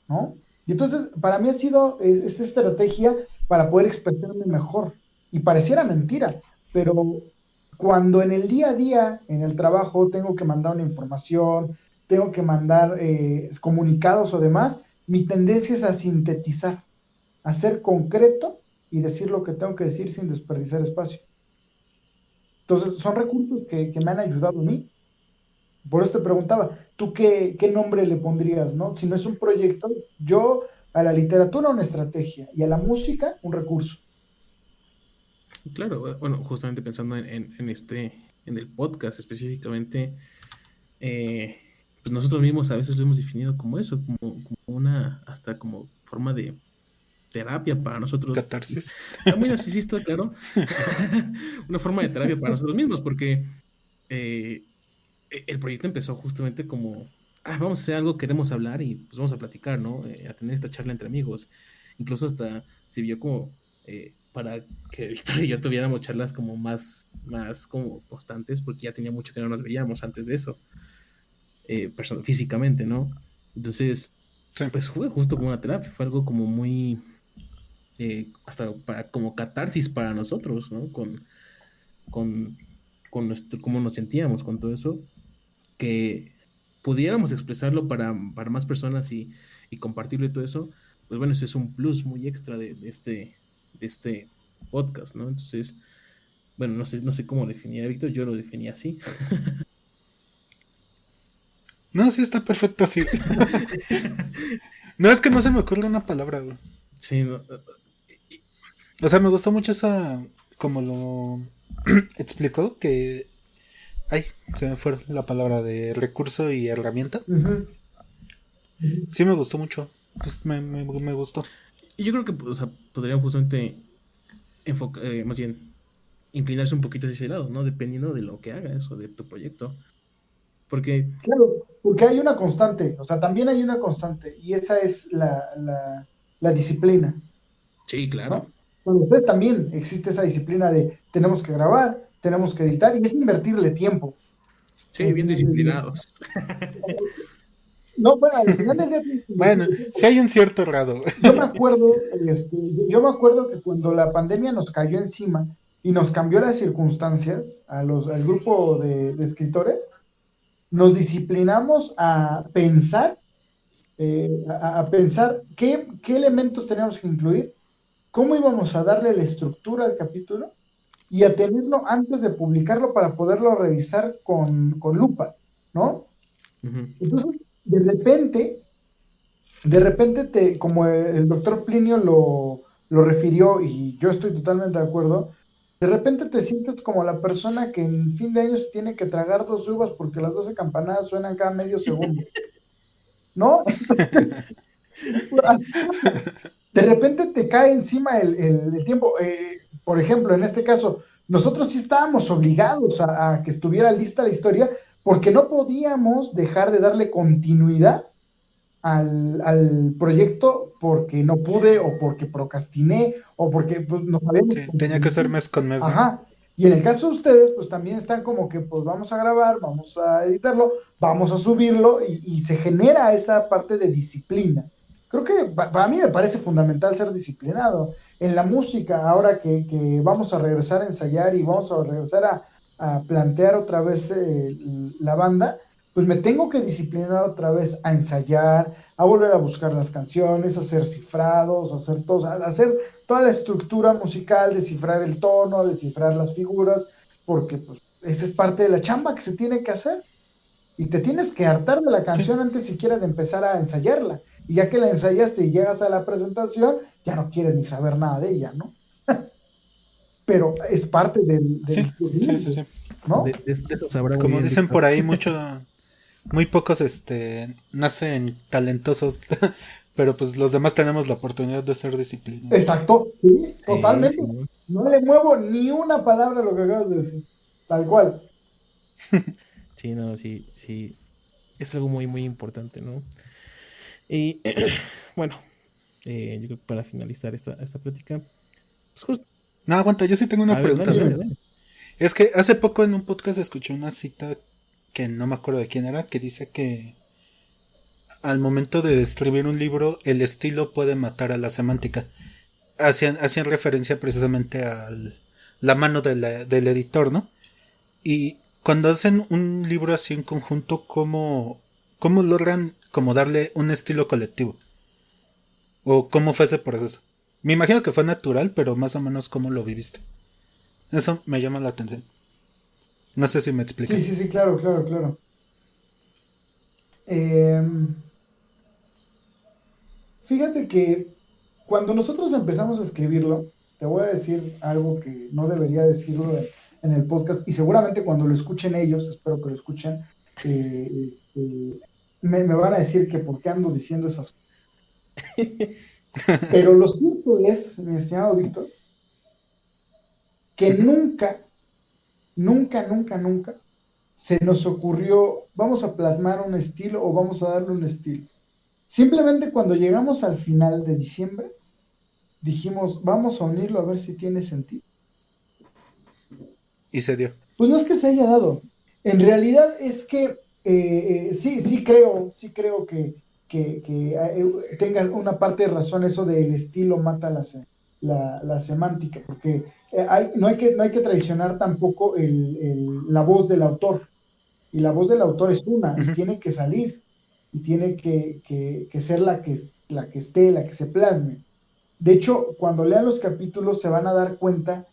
Speaker 3: ¿no? Y entonces, para mí ha sido esta estrategia para poder expresarme mejor. Y pareciera mentira, pero cuando en el día a día, en el trabajo, tengo que mandar una información, tengo que mandar comunicados o demás, mi tendencia es a sintetizar, a ser concreto y decir lo que tengo que decir sin desperdiciar espacio. Entonces, son recursos que me han ayudado a mí. Por eso te preguntaba, ¿tú qué nombre le pondrías, no? Si no es un proyecto, yo a la literatura una estrategia y a la música un recurso.
Speaker 1: Claro, bueno, justamente pensando en el podcast específicamente, pues nosotros mismos a veces lo hemos definido como eso, como una, hasta como forma de terapia para nosotros.
Speaker 2: Catarsis.
Speaker 1: Muy narcisista, claro. Una forma de terapia para nosotros mismos, porque eh, el proyecto empezó justamente como, vamos a hacer algo, queremos hablar y pues vamos a platicar, ¿no? A tener esta charla entre amigos. Incluso hasta sirvió como para que Víctor y yo tuviéramos charlas como más como constantes, porque ya tenía mucho que no nos veíamos antes de eso, físicamente, ¿no? Entonces,
Speaker 2: Sí.
Speaker 1: pues fue justo como una terapia, fue algo como muy, hasta para como catarsis para nosotros, ¿no? Con, con nuestro, cómo nos sentíamos con todo eso, que pudiéramos expresarlo para más personas y compartirlo y todo eso, pues bueno, eso es un plus muy extra de este podcast, ¿no? Entonces, bueno, no sé cómo definía Víctor, yo lo definía así.
Speaker 2: No, sí está perfecto así. No, es que no se me ocurre una palabra, güey.
Speaker 1: Sí, no,
Speaker 2: O sea, me gustó mucho esa, como lo explicó, que... Ay, se me fue la palabra de recurso y herramienta.
Speaker 3: Ujú.
Speaker 2: Sí me gustó mucho. Pues me gustó.
Speaker 1: y yo creo que, o sea, podrían justamente más bien inclinarse un poquito hacia ese lado, ¿no? Dependiendo de lo que hagas o de tu proyecto. Porque,
Speaker 3: Claro, porque hay una constante, o sea, también hay una constante, y esa es la disciplina,
Speaker 1: sí, claro.
Speaker 3: ¿no? Con usted también existe esa disciplina de tenemos que grabar, tenemos que editar, y es invertirle tiempo.
Speaker 1: Sí,
Speaker 3: Al
Speaker 1: bien
Speaker 3: final del día.
Speaker 1: disciplinados.
Speaker 3: No, bueno, al final del día tienes que
Speaker 2: Bueno,
Speaker 3: invertirle tiempo.
Speaker 2: sí hay un cierto grado.
Speaker 3: Yo me acuerdo que cuando la pandemia nos cayó encima y nos cambió las circunstancias al grupo de escritores, nos disciplinamos a pensar qué elementos teníamos que incluir, cómo íbamos a darle la estructura al capítulo y a tenerlo antes de publicarlo para poderlo revisar con lupa, ¿no?
Speaker 1: Ujú.
Speaker 3: Entonces, de repente, como el doctor Plinio lo refirió y yo estoy totalmente de acuerdo, de repente te sientes como la persona que en fin de año se tiene que tragar 2 uvas porque las 12 campanadas suenan cada medio segundo, ¿no? De repente te cae encima el tiempo. Por ejemplo, en este caso, nosotros sí estábamos obligados a que estuviera lista la historia porque no podíamos dejar de darle continuidad al proyecto porque no pude o porque procrastiné o porque pues, nos habíamos
Speaker 2: Sí, tenía que ser
Speaker 3: comprometido.
Speaker 2: mes con mes, ¿no?
Speaker 3: Ajá. Y en el caso de ustedes, pues también están como que pues vamos a grabar, vamos a editarlo, vamos a subirlo y se genera esa parte de disciplina. Creo que para mí me parece fundamental ser disciplinado. En la música, ahora que vamos a regresar a ensayar y vamos a regresar a plantear otra vez la banda, pues me tengo que disciplinar otra vez a ensayar, a volver a buscar las canciones, a hacer cifrados, a hacer todo, a hacer toda la estructura musical, descifrar el tono, descifrar las figuras, porque pues esa es parte de la chamba que se tiene que hacer. Y te tienes que hartar de la canción antes siquiera de empezar a ensayarla. Y ya que la ensayaste y llegas a la presentación, ya no quieres ni saber nada de ella, ¿no? Pero es parte
Speaker 2: Sí, sí, sí, sí.
Speaker 3: ¿no?
Speaker 1: De eso sabrá muy
Speaker 2: Como
Speaker 1: bien
Speaker 2: dicen
Speaker 1: Víctor.
Speaker 2: por ahí, muy pocos nacen talentosos, pero pues los demás tenemos la oportunidad de ser disciplinados.
Speaker 3: Exacto, sí, totalmente.
Speaker 1: Sí, ¿no?
Speaker 3: No le muevo ni una palabra a lo que acabas de decir. Tal cual.
Speaker 1: Sí, no, sí, sí. Es algo muy, muy importante, ¿no? Y bueno, yo creo que para finalizar esta plática, pues justo,
Speaker 2: No, aguanta, yo sí tengo una
Speaker 1: a ver,
Speaker 2: pregunta.
Speaker 1: dale,
Speaker 3: Dime.
Speaker 1: dale, dale.
Speaker 2: Es que hace poco en un podcast escuché una cita que no me acuerdo de quién era, que dice que al momento de escribir un libro, el estilo puede matar a la semántica. Hacían referencia precisamente a la mano del editor, ¿no? Y cuando hacen un libro así en conjunto, ¿cómo logran como darle un estilo colectivo? ¿O cómo fue ese proceso? Me imagino que fue natural, pero más o menos cómo lo viviste. Eso me llama la atención. No sé si me expliqué.
Speaker 3: Sí, sí, sí, claro, claro, claro. Eh, Fíjate que cuando nosotros empezamos a escribirlo, te voy a decir algo que no debería decirlo en el podcast, y seguramente cuando lo escuchen ellos, espero que lo escuchen, me van a decir que por qué ando diciendo esas cosas. Pero lo cierto es, mi estimado Víctor, que nunca, nunca, nunca, nunca se nos ocurrió, vamos a plasmar un estilo o vamos a darle un estilo. Simplemente cuando llegamos al final de diciembre, dijimos, vamos a unirlo a ver si tiene sentido.
Speaker 2: Y se dio.
Speaker 3: Pues no es que se haya dado. En realidad es que sí creo que tenga una parte de razón eso del estilo mata la semántica, porque no hay que traicionar tampoco la voz del autor. Y la voz del autor es una, y tiene que salir, y tiene que ser la que esté, la que se plasme. De hecho, cuando lean los capítulos se van a dar cuenta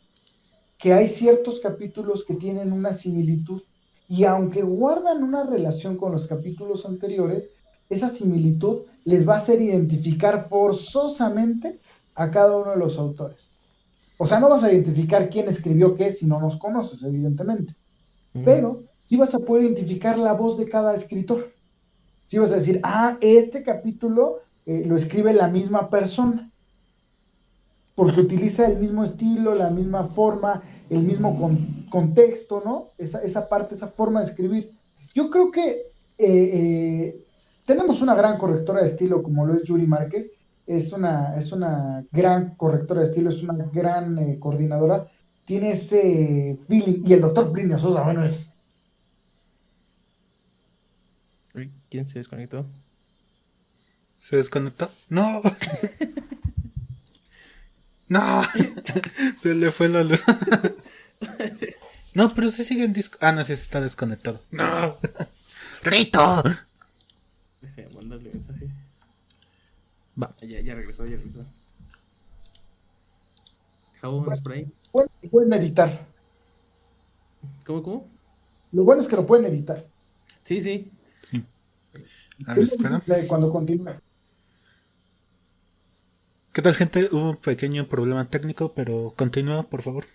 Speaker 3: que hay ciertos capítulos que tienen una similitud y aunque guardan una relación con los capítulos anteriores, esa similitud les va a hacer identificar forzosamente a cada uno de los autores. O sea, no vas a identificar quién escribió qué si no nos conoces, evidentemente, pero sí vas a poder identificar la voz de cada escritor. Sí vas a decir, este capítulo lo escribe la misma persona porque utiliza el mismo estilo, la misma forma, el mismo contexto, ¿no? Esa parte, esa forma de escribir. Yo creo que tenemos una gran correctora de estilo como lo es Yuri Márquez, es una gran correctora de estilo, es una gran coordinadora, tiene ese feeling, y el doctor Plinio Sosa, bueno, es...
Speaker 1: ¿Quién se desconectó?
Speaker 2: ¿Se desconectó? ¡No! ¡No! Se le fue la luz. No, pero sí sigue en disco. No, sí está desconectado. ¡No! ¡Rito!
Speaker 1: Deja de mandarle mensaje.
Speaker 2: Va.
Speaker 1: Ya regresó. Jabón, ¿es por ahí?
Speaker 3: Bueno, pueden editar.
Speaker 1: ¿Cómo?
Speaker 3: Lo bueno es que lo pueden editar.
Speaker 1: Sí.
Speaker 2: Sí. A ver, espera.
Speaker 3: Cuando continúe.
Speaker 2: ¿Qué tal, gente? Hubo un pequeño problema técnico, pero continúa, por favor.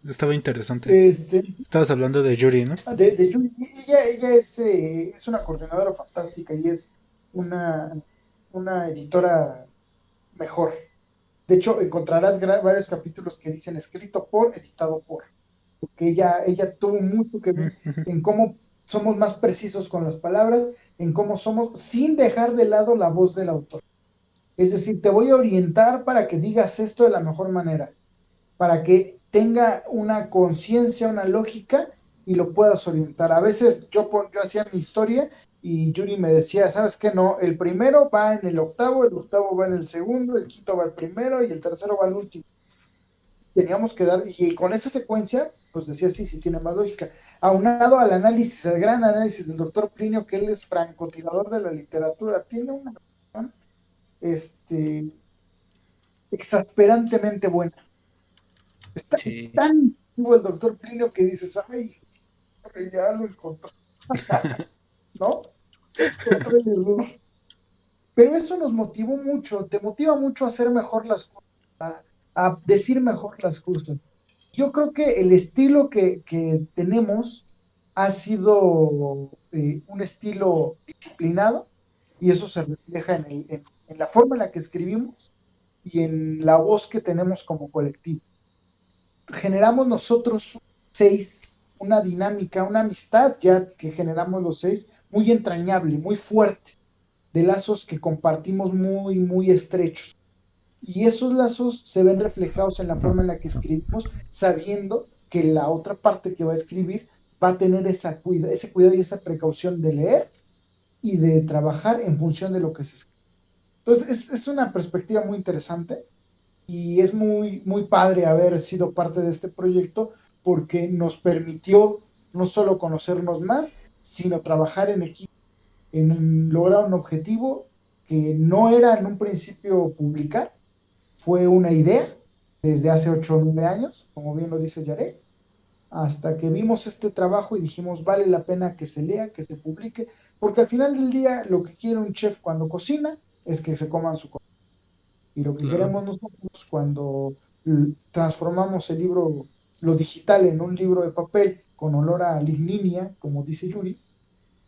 Speaker 2: Estaba interesante. Estabas hablando de Yuri, ¿no?
Speaker 3: De Yuri. Ella es una coordinadora fantástica y es una editora mejor. De hecho, encontrarás varios capítulos que dicen escrito por, editado por. Porque ella tuvo mucho que ver en cómo somos más precisos con las palabras, en cómo somos, sin dejar de lado la voz del autor. Es decir, te voy a orientar para que digas esto de la mejor manera, para que tenga una conciencia, una lógica y lo puedas orientar. A veces yo hacía mi historia y Yuri me decía, ¿sabes qué? No, el primero va en el octavo va en el segundo, el quinto va el primero y el tercero va al último. teníamos que dar, y con esa secuencia, pues decía, sí, sí tiene más lógica. Aunado al análisis, el gran análisis del doctor Plinio, que él es francotirador de la literatura, tiene una este, exasperantemente buena. Está
Speaker 1: Sí.
Speaker 3: tan vivo el doctor Plinio que dices, ay, ya lo encontró, ¿no? Encontré el error. Pero eso nos motivó mucho, te motiva mucho a hacer mejor las cosas, a decir mejor las cosas. Yo creo que el estilo que tenemos ha sido un estilo disciplinado y eso se refleja en la forma en la que escribimos y en la voz que tenemos como colectivo. Generamos nosotros seis una dinámica, una amistad ya que generamos los seis, muy entrañable, muy fuerte, de lazos que compartimos muy, muy estrechos. Y esos lazos se ven reflejados en la forma en la que escribimos, sabiendo que la otra parte que va a escribir va a tener ese cuidado y esa precaución de leer y de trabajar en función de lo que se escribe. Entonces, es una perspectiva muy interesante y es muy, muy padre haber sido parte de este proyecto porque nos permitió no solo conocernos más, sino trabajar en equipo, en lograr un objetivo que no era en un principio publicar, fue una idea desde hace 8 o 9 años, como bien lo dice Yaré, hasta que vimos este trabajo y dijimos, vale la pena que se lea, que se publique, porque al final del día lo que quiere un chef cuando cocina es que se coman su comida. Y lo que
Speaker 1: Claro.
Speaker 3: queremos nosotros cuando transformamos el libro, lo digital, en un libro de papel con olor a ligninia, como dice Yuri,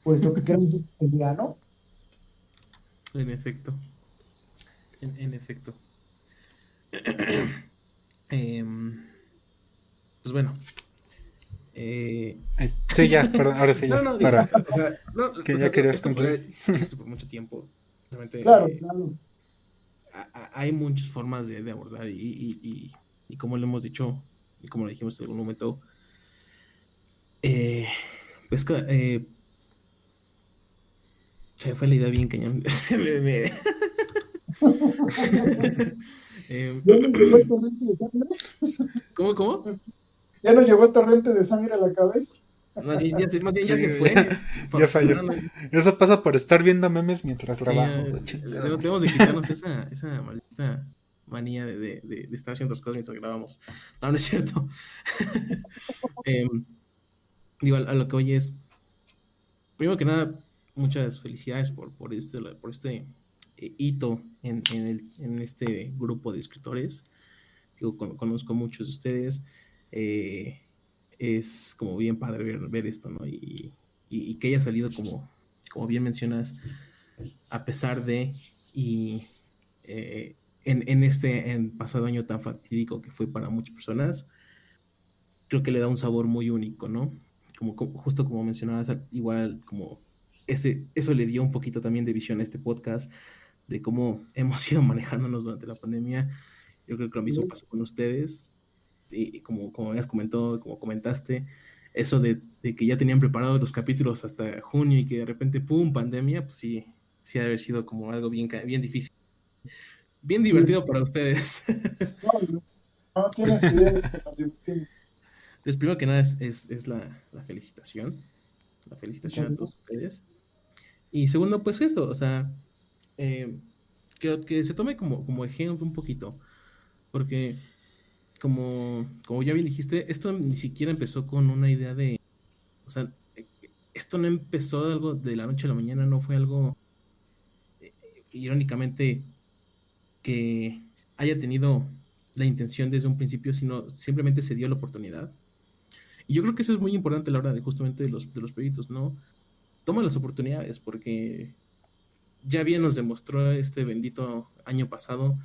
Speaker 3: pues lo que queremos es que se lea, ¿no?
Speaker 1: En efecto. En efecto. Em, pues bueno.
Speaker 2: Sí, ya, perdón, ahora sí
Speaker 1: No,
Speaker 2: ya.
Speaker 1: no, digo,
Speaker 2: Para
Speaker 1: o sea, no,
Speaker 2: que
Speaker 1: o
Speaker 2: ya
Speaker 1: sea,
Speaker 2: querías
Speaker 1: esto
Speaker 2: concluir.
Speaker 1: podría irse por mucho tiempo.
Speaker 3: Claro,
Speaker 1: Realmente
Speaker 3: claro.
Speaker 1: hay muchas formas de abordar y como lo hemos dicho y como lo dijimos en algún momento, eh, pues se fue la idea bien cañón. Eh,
Speaker 3: Ya nos llegó el torrente de sangre.
Speaker 1: ¿Cómo, cómo?
Speaker 3: Ya nos llegó el torrente de sangre a la cabeza.
Speaker 1: Más bien ya
Speaker 2: Sí,
Speaker 1: se
Speaker 2: güey,
Speaker 1: fue.
Speaker 2: ya falló.
Speaker 1: No, no,
Speaker 2: Eso pasa por estar viendo memes mientras
Speaker 1: sí,
Speaker 2: grabamos, güey, chingada madre.
Speaker 1: debemos de quitarnos esa maldita manía de estar haciendo otras cosas mientras grabamos. No, no es cierto. Em, digo, a lo que hoy es, primero que nada, muchas felicidades por este hito en este grupo de escritores. Digo, conozco a muchos de ustedes. eh, es como bien padre ver esto, ¿no? Y que haya salido como bien mencionas, a pesar de, y en pasado año tan fatídico que fue para muchas personas, creo que le da un sabor muy único, ¿no? Justo como mencionabas, igual como eso le dio un poquito también de visión a este podcast, de cómo hemos ido manejándonos durante la pandemia. Yo creo que lo mismo pasó con ustedes, y como habías comentado, como comentaste, eso de que ya tenían preparados los capítulos hasta junio y que de repente, ¡pum!, pandemia, pues sí, sí ha de haber sido como algo bien difícil, bien
Speaker 3: Sí.
Speaker 1: divertido para ustedes.
Speaker 3: No, no, no tienes idea de lo que nos divertimos.
Speaker 1: Entonces, primero que nada es la
Speaker 3: Muchas
Speaker 1: felicitación a
Speaker 3: gracias.
Speaker 1: todos ustedes. Y segundo, pues eso, o sea, eh, que se tome como ejemplo un poquito, porque como ya bien dijiste, esto ni siquiera empezó con una idea o sea, esto no empezó algo de la noche a la mañana, no fue algo, eh, irónicamente, que haya tenido la intención desde un principio, sino simplemente se dio la oportunidad. Y yo creo que eso es muy importante a la hora de justamente de los proyectos, ¿no? Toma las oportunidades, porque ya bien nos demostró este bendito año pasado,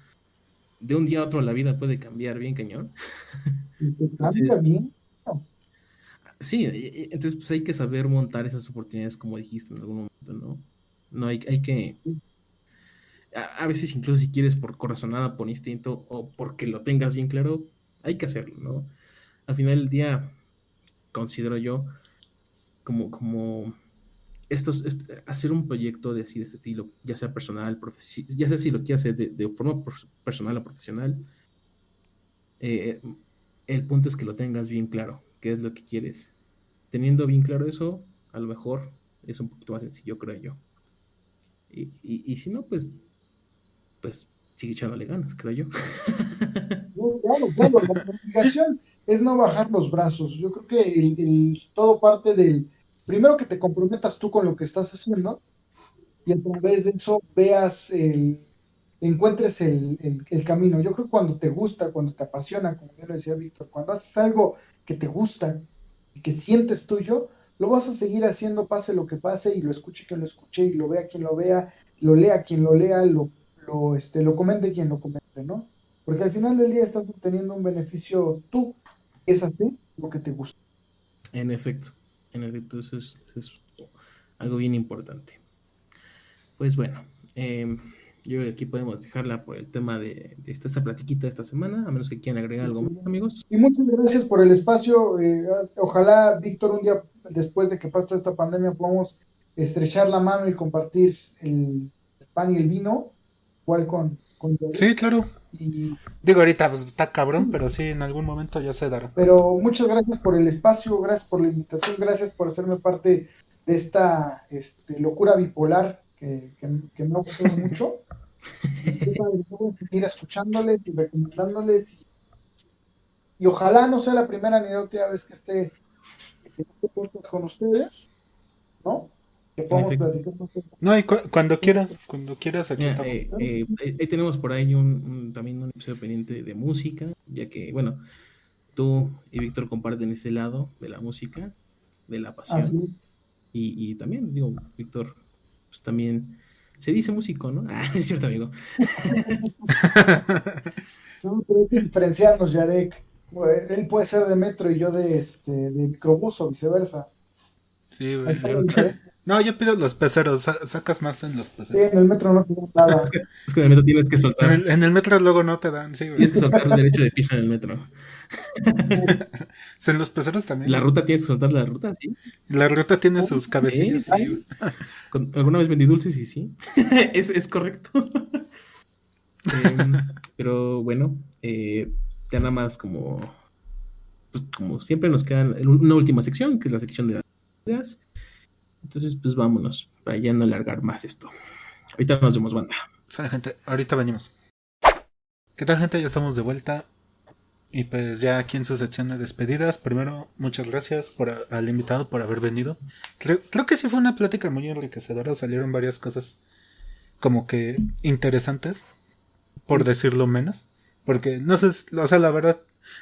Speaker 1: de un día a otro la vida puede cambiar bien cañón.
Speaker 3: Y te cambia
Speaker 1: Entonces,
Speaker 3: bien. ¿No?
Speaker 1: sí, entonces pues hay que saber montar esas oportunidades como dijiste en algún momento, ¿no? No hay que, a veces incluso si quieres por corazonada, por instinto o porque lo tengas bien claro, hay que hacerlo, ¿no? Al final del día, considero yo como hacer un proyecto de así de este estilo, ya sea personal, ya sea si lo quieres hacer de forma personal o profesional, eh, El punto es que lo tengas bien claro, qué es lo que quieres. Teniendo bien claro eso, a lo mejor es un poquito más sencillo, creo yo. Y si no, pues sigue echándole ganas, creo yo.
Speaker 3: No, claro, claro, la obligación es no bajar los brazos. Yo creo que todo parte del, primero que te comprometas tú con lo que estás haciendo y a través de eso veas encuentres el camino. Yo creo que cuando te gusta, cuando te apasiona, como ya lo decía Víctor, cuando haces algo que te gusta y que sientes tuyo, lo vas a seguir haciendo pase lo que pase y lo escuche quien lo escuche y lo vea quien lo vea, lo lea quien lo lea, lo comente quien lo comente, ¿no? Porque al final del día estás obteniendo un beneficio tú, es así lo que te gusta.
Speaker 1: En efecto, eso es algo bien importante. Pues bueno, yo creo que aquí podemos dejarla por el tema de esta platiquita de esta semana, a menos que quieran agregar algo más, amigos.
Speaker 3: Y muchas gracias por el espacio. Ojalá, Víctor, un día después de que pase toda esta pandemia, podamos estrechar la mano y compartir el pan y el vino, igual con
Speaker 2: Sí,
Speaker 3: Yaret.
Speaker 2: claro.
Speaker 3: Y,
Speaker 2: Digo, ahorita pues, está cabrón, pero sí, en algún momento ya se dará.
Speaker 3: pero muchas gracias por el espacio, gracias por la invitación, gracias por hacerme parte de esta locura bipolar que me ha gustado mucho. Y qué padre, voy a seguir escuchándoles y recomendándoles. Y ojalá no sea la primera ni la última vez que esté en este podcast con ustedes, ¿no? Que
Speaker 1: En
Speaker 3: podamos
Speaker 1: efecto.
Speaker 3: platicar con ustedes.
Speaker 2: No, y cuando quieras, aquí
Speaker 1: Mira,
Speaker 2: estamos.
Speaker 1: ahí tenemos por ahí también un episodio pendiente de música, ya que, bueno, tú y Víctor comparten ese lado de la música, de la pasión,
Speaker 3: Así.
Speaker 1: y también, digo, Víctor, pues también se dice músico, ¿no? Ah, es cierto, amigo.
Speaker 3: No, pero hay que diferenciarnos, Yarek. Él puede ser de metro y yo de microbús o viceversa.
Speaker 2: Sí,
Speaker 3: Ahí
Speaker 2: güey.
Speaker 3: está la
Speaker 1: Claro.
Speaker 3: diferencia.
Speaker 2: No, yo pido los peceros, sacas más en los
Speaker 3: Sí,
Speaker 2: peceros.
Speaker 3: en el metro no tengo nada.
Speaker 1: Es que en el metro tienes que soltar,
Speaker 2: En el metro luego no te dan, sí, güey.
Speaker 1: tienes que soltar el derecho de piso en el metro.
Speaker 2: Sí, en los peceros también,
Speaker 1: La
Speaker 2: güey.
Speaker 1: ruta tienes que soltar la ruta, sí.
Speaker 2: La ruta tiene
Speaker 3: Sí,
Speaker 2: sus
Speaker 1: Sí,
Speaker 2: cabecillas,
Speaker 1: sí.
Speaker 2: sí, güey.
Speaker 1: ¿Alguna vez vendí dulces? Y sí. Es correcto. Pero bueno, ya nada más pues, como siempre nos queda una última sección, que es la sección de las ideas. Entonces, pues vámonos, para ya no alargar más esto. Ahorita nos vemos, banda.
Speaker 2: Sale, gente, ahorita venimos. ¿Qué tal, gente? Ya estamos de vuelta. Y pues ya aquí en su sección de despedidas, primero, muchas gracias al invitado por haber venido. Creo que sí fue una plática muy enriquecedora, salieron varias cosas como que interesantes, por decirlo menos. Porque no sé, o sea, la verdad,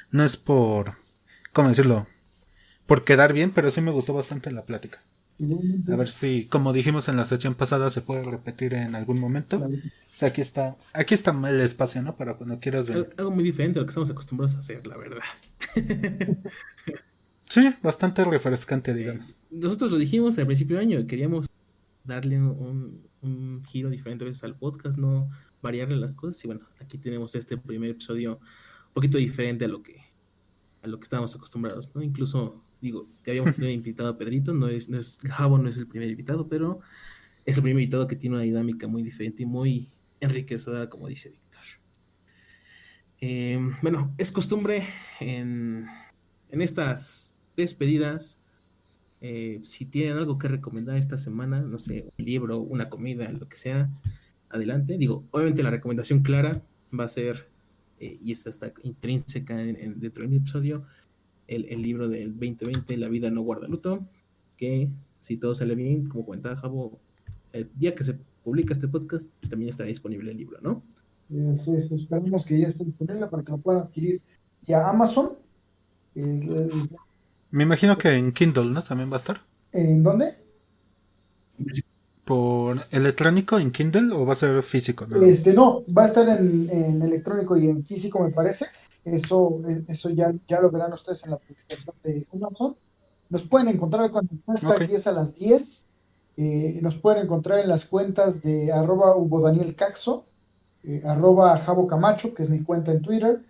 Speaker 2: no es ¿cómo decirlo? Por quedar bien, pero sí me gustó bastante la plática. A ver si, como dijimos en la sección pasada, se puede repetir en algún momento. O sea, aquí está el espacio, ¿no? Para cuando quieras venir.
Speaker 1: Algo muy diferente a lo que estamos acostumbrados a hacer, la verdad.
Speaker 2: Sí, bastante refrescante, digamos.
Speaker 1: Nosotros lo dijimos al principio de año, queríamos darle un giro diferente a veces al podcast, no variarle las cosas. Y bueno, aquí tenemos este primer episodio un poquito diferente a lo que estábamos acostumbrados, ¿no? Incluso, digo, que habíamos tenido invitado a Pedrito, Javo no es el primer invitado, pero es el primer invitado que tiene una dinámica muy diferente y muy enriquecedora, como dice Víctor. Bueno, es costumbre en estas despedidas, si tienen algo que recomendar esta semana, no sé, un libro, una comida, lo que sea, adelante. Digo, obviamente la recomendación clara va a ser, y esta está intrínseca dentro de mi episodio, el libro del 2020, La vida no guarda luto, que si todo sale bien, como cuenta Javo, el día que se publica este podcast también estará disponible el libro, ¿no?
Speaker 3: Esperemos que ya esté disponible para que lo puedan adquirir ya Amazon.
Speaker 2: Me imagino que en Kindle, ¿no? También va a estar.
Speaker 3: ¿En dónde?
Speaker 2: ¿Por electrónico en Kindle o va a ser físico? No.
Speaker 3: No, va a estar en electrónico y en físico, me parece. Eso ya lo verán ustedes en la publicación de Amazon. Nos pueden encontrar con el hashtag
Speaker 2: Ok.
Speaker 3: 10 a las 10. Nos pueden encontrar en las cuentas de @Hugo Daniel Caxo, @Javo Camacho, que es mi cuenta en Twitter,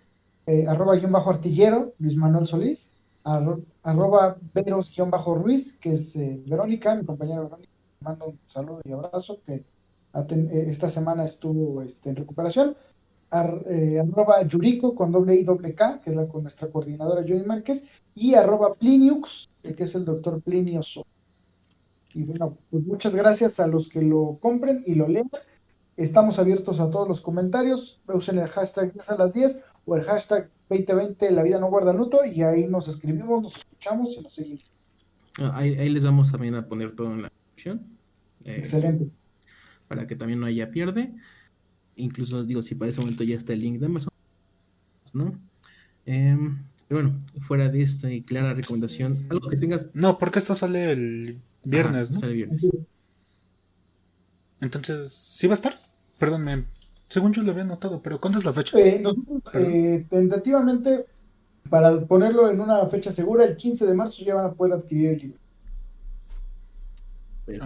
Speaker 3: @_artillero, Luis Manuel Solís, @Veros_Ruiz, que es Verónica, mi compañera Verónica. Mando un saludo y abrazo, que esta semana estuvo en recuperación. arroba Yuriko con doble I doble K, que es con nuestra coordinadora Johnny Márquez, y arroba Pliniux, que es el doctor Plinio So. Y bueno, pues muchas gracias a los que lo compren y lo lean. Estamos abiertos a todos los comentarios. Usen el hashtag 10 a las 10 o el hashtag 2020 La vida no guarda luto y ahí nos escribimos, nos escuchamos y nos seguimos.
Speaker 1: Ahí les vamos también a poner todo en la descripción.
Speaker 3: Excelente.
Speaker 1: Para que también no haya pierde. Incluso digo, si para ese momento ya está el link de Amazon, ¿no? Pero bueno, fuera de esta y clara recomendación, algo que tengas.
Speaker 2: No, porque esto sale el viernes, ¿no?
Speaker 1: Sale viernes.
Speaker 2: Entonces, ¿sí va a estar? Perdón, según yo lo había notado, pero ¿cuándo es la fecha?
Speaker 3: Nosotros, tentativamente, para ponerlo en una fecha segura, el 15 de marzo ya van a poder adquirir el libro.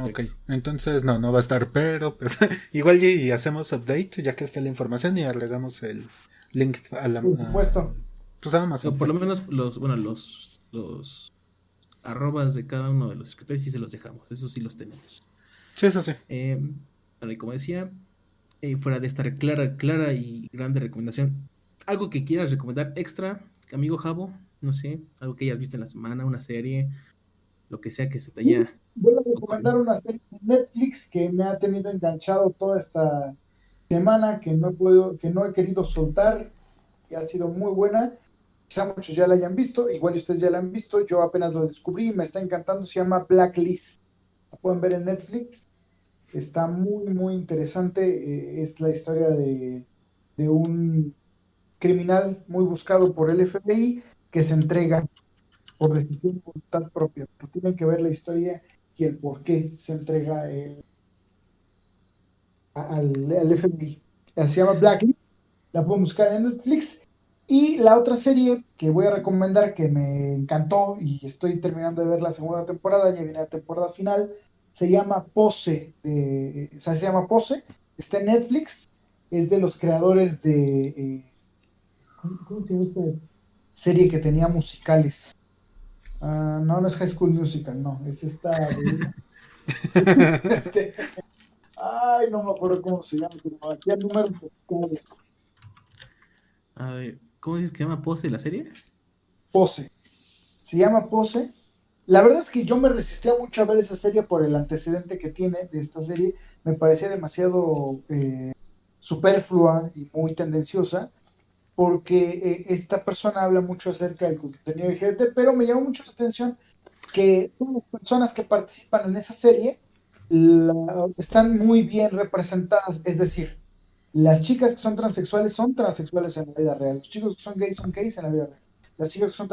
Speaker 2: Ok, entonces no va a estar, pero pues igual y hacemos update ya que está la información y agregamos el link a la...
Speaker 3: Por supuesto.
Speaker 2: Pues a Amazon.
Speaker 1: Por lo menos los arrobas de cada uno de los escritores sí se los dejamos, eso sí los tenemos.
Speaker 2: Sí, eso sí.
Speaker 1: Bueno, y como decía, fuera de esta clara y grande recomendación, algo que quieras recomendar extra, amigo Javo, no sé, algo que hayas visto en la semana, una serie, lo que sea que se te haya...
Speaker 3: Voy a recomendar una serie de Netflix que me ha tenido enganchado toda esta semana, que no he querido soltar, y ha sido muy buena. Quizá muchos ya la hayan visto, igual ustedes ya la han visto, yo apenas la descubrí y me está encantando, se llama Blacklist. La pueden ver en Netflix. Está muy, muy interesante. Es la historia de un criminal muy buscado por el FBI que se entrega por decisión y voluntad propia. Pero tienen que ver la historia y el por qué se entrega al FBI. Se llama Blacklist. La pueden buscar en Netflix. Y la otra serie que voy a recomendar que me encantó y estoy terminando de ver la segunda temporada, ya viene la temporada final, se llama Pose, se llama Pose, está en Netflix, es de los creadores de, ¿cómo se llama esta serie que tenía musicales? No es High School Musical, no, es esta ay, no me acuerdo cómo se llama, pero aquí hay números musicales.
Speaker 1: A ver, ¿cómo dices que se llama Pose la serie?
Speaker 3: Pose, se llama Pose. La verdad es que yo me resistía mucho a ver esa serie por el antecedente que tiene de esta serie. Me parecía demasiado superflua y muy tendenciosa, porque esta persona habla mucho acerca del contenido LGBT, pero me llamó mucho la atención que todas las personas que participan en esa serie están muy bien representadas, es decir, las chicas que son transexuales en la vida real, los chicos que son gays en la vida real, las chicas que son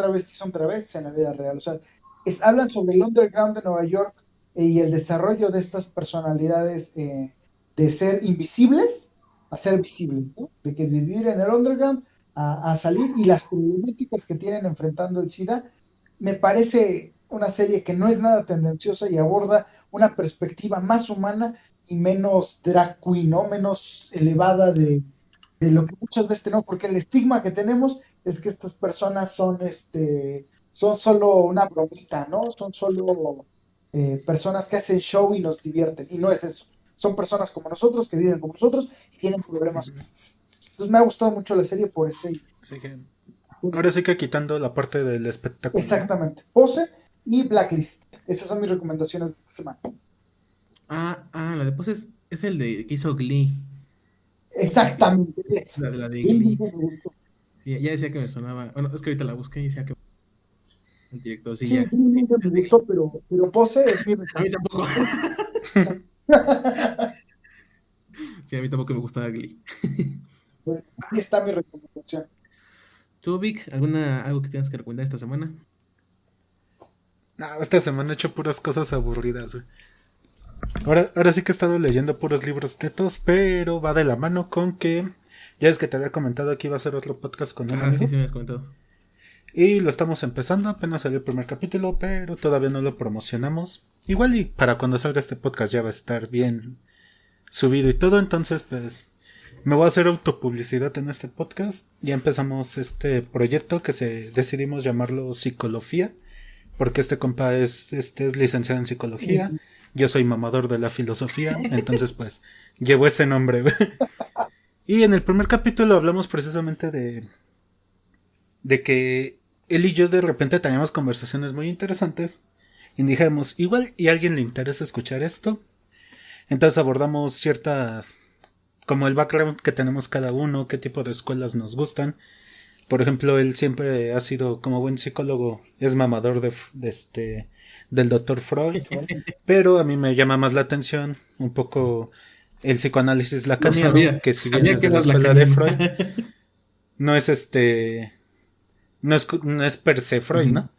Speaker 3: travestis en la vida real, o sea, hablan sobre el underground de Nueva York y el desarrollo de estas personalidades de ser invisibles a ser visibles, ¿no? De que vivir en el underground a salir y las problemáticas que tienen enfrentando el SIDA. Me parece una serie que no es nada tendenciosa y aborda una perspectiva más humana y menos drag queen, ¿no? Menos elevada de lo que muchas veces tenemos, porque el estigma que tenemos es que estas personas son solo una bromita, ¿no? Son solo personas que hacen show y nos divierten, y no es eso. Son personas como nosotros, que viven como nosotros y tienen problemas. Entonces me ha gustado mucho la serie por ese...
Speaker 2: Ahora sí que quitando la parte del espectáculo.
Speaker 3: Exactamente. Pose y Blacklist. Esas son mis recomendaciones de esta semana.
Speaker 1: La de Pose es el de que hizo Glee.
Speaker 3: Exactamente.
Speaker 1: La de Glee. Sí, ya decía que me sonaba. Bueno, es que ahorita la busqué y decía que el director sí,
Speaker 3: sí
Speaker 1: ya.
Speaker 3: Glee nunca me gustó, pero Pose es mi
Speaker 1: A mí tampoco. Sí, a mí tampoco me gustaba Glee.
Speaker 3: Bueno, ahí está mi recomendación.
Speaker 1: ¿Tú, Vic, algo que tengas que recomendar esta semana?
Speaker 2: No, esta semana he hecho puras cosas aburridas, güey. Ahora sí que he estado leyendo puros libros tetos, pero va de la mano con que... Ya es que te había comentado que iba a hacer otro podcast con un amigo.
Speaker 1: Sí, me has comentado.
Speaker 2: Y lo estamos empezando, apenas salió el primer capítulo, pero todavía no lo promocionamos. Igual y para cuando salga este podcast ya va a estar bien subido y todo, entonces pues me voy a hacer autopublicidad en este podcast. Ya empezamos este proyecto que decidimos llamarlo Psicología, porque este compa es licenciado en psicología, yo soy mamador de la filosofía, entonces pues llevo ese nombre. Y en el primer capítulo hablamos precisamente de que él y yo de repente teníamos conversaciones muy interesantes y dijimos, igual y a alguien le interesa escuchar esto. Entonces abordamos ciertas, como el background que tenemos cada uno, qué tipo de escuelas nos gustan. Por ejemplo, él siempre ha sido, como buen psicólogo, es mamador del Dr. Freud, pero a mí me llama más la atención un poco el psicoanálisis lacaniano, que si bien es de la escuela de Freud, no es no es per se Freud, ¿no?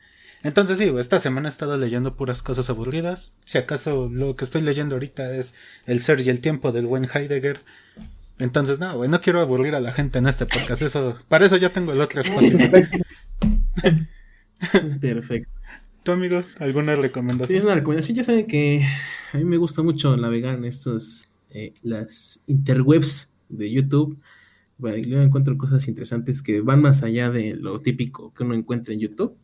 Speaker 2: Entonces sí, esta semana he estado leyendo puras cosas aburridas. Si acaso lo que estoy leyendo ahorita es El ser y el tiempo del buen Heidegger. Entonces no, güey, no quiero aburrir a la gente en este podcast. Para eso ya tengo el otro espacio.
Speaker 1: Perfecto.
Speaker 2: ¿Tu amigo, alguna recomendación?
Speaker 1: Sí, es una recomendación. Ya saben que a mí me gusta mucho navegar en las interwebs de YouTube. Yo encuentro cosas interesantes que van más allá de lo típico que uno encuentra en YouTube.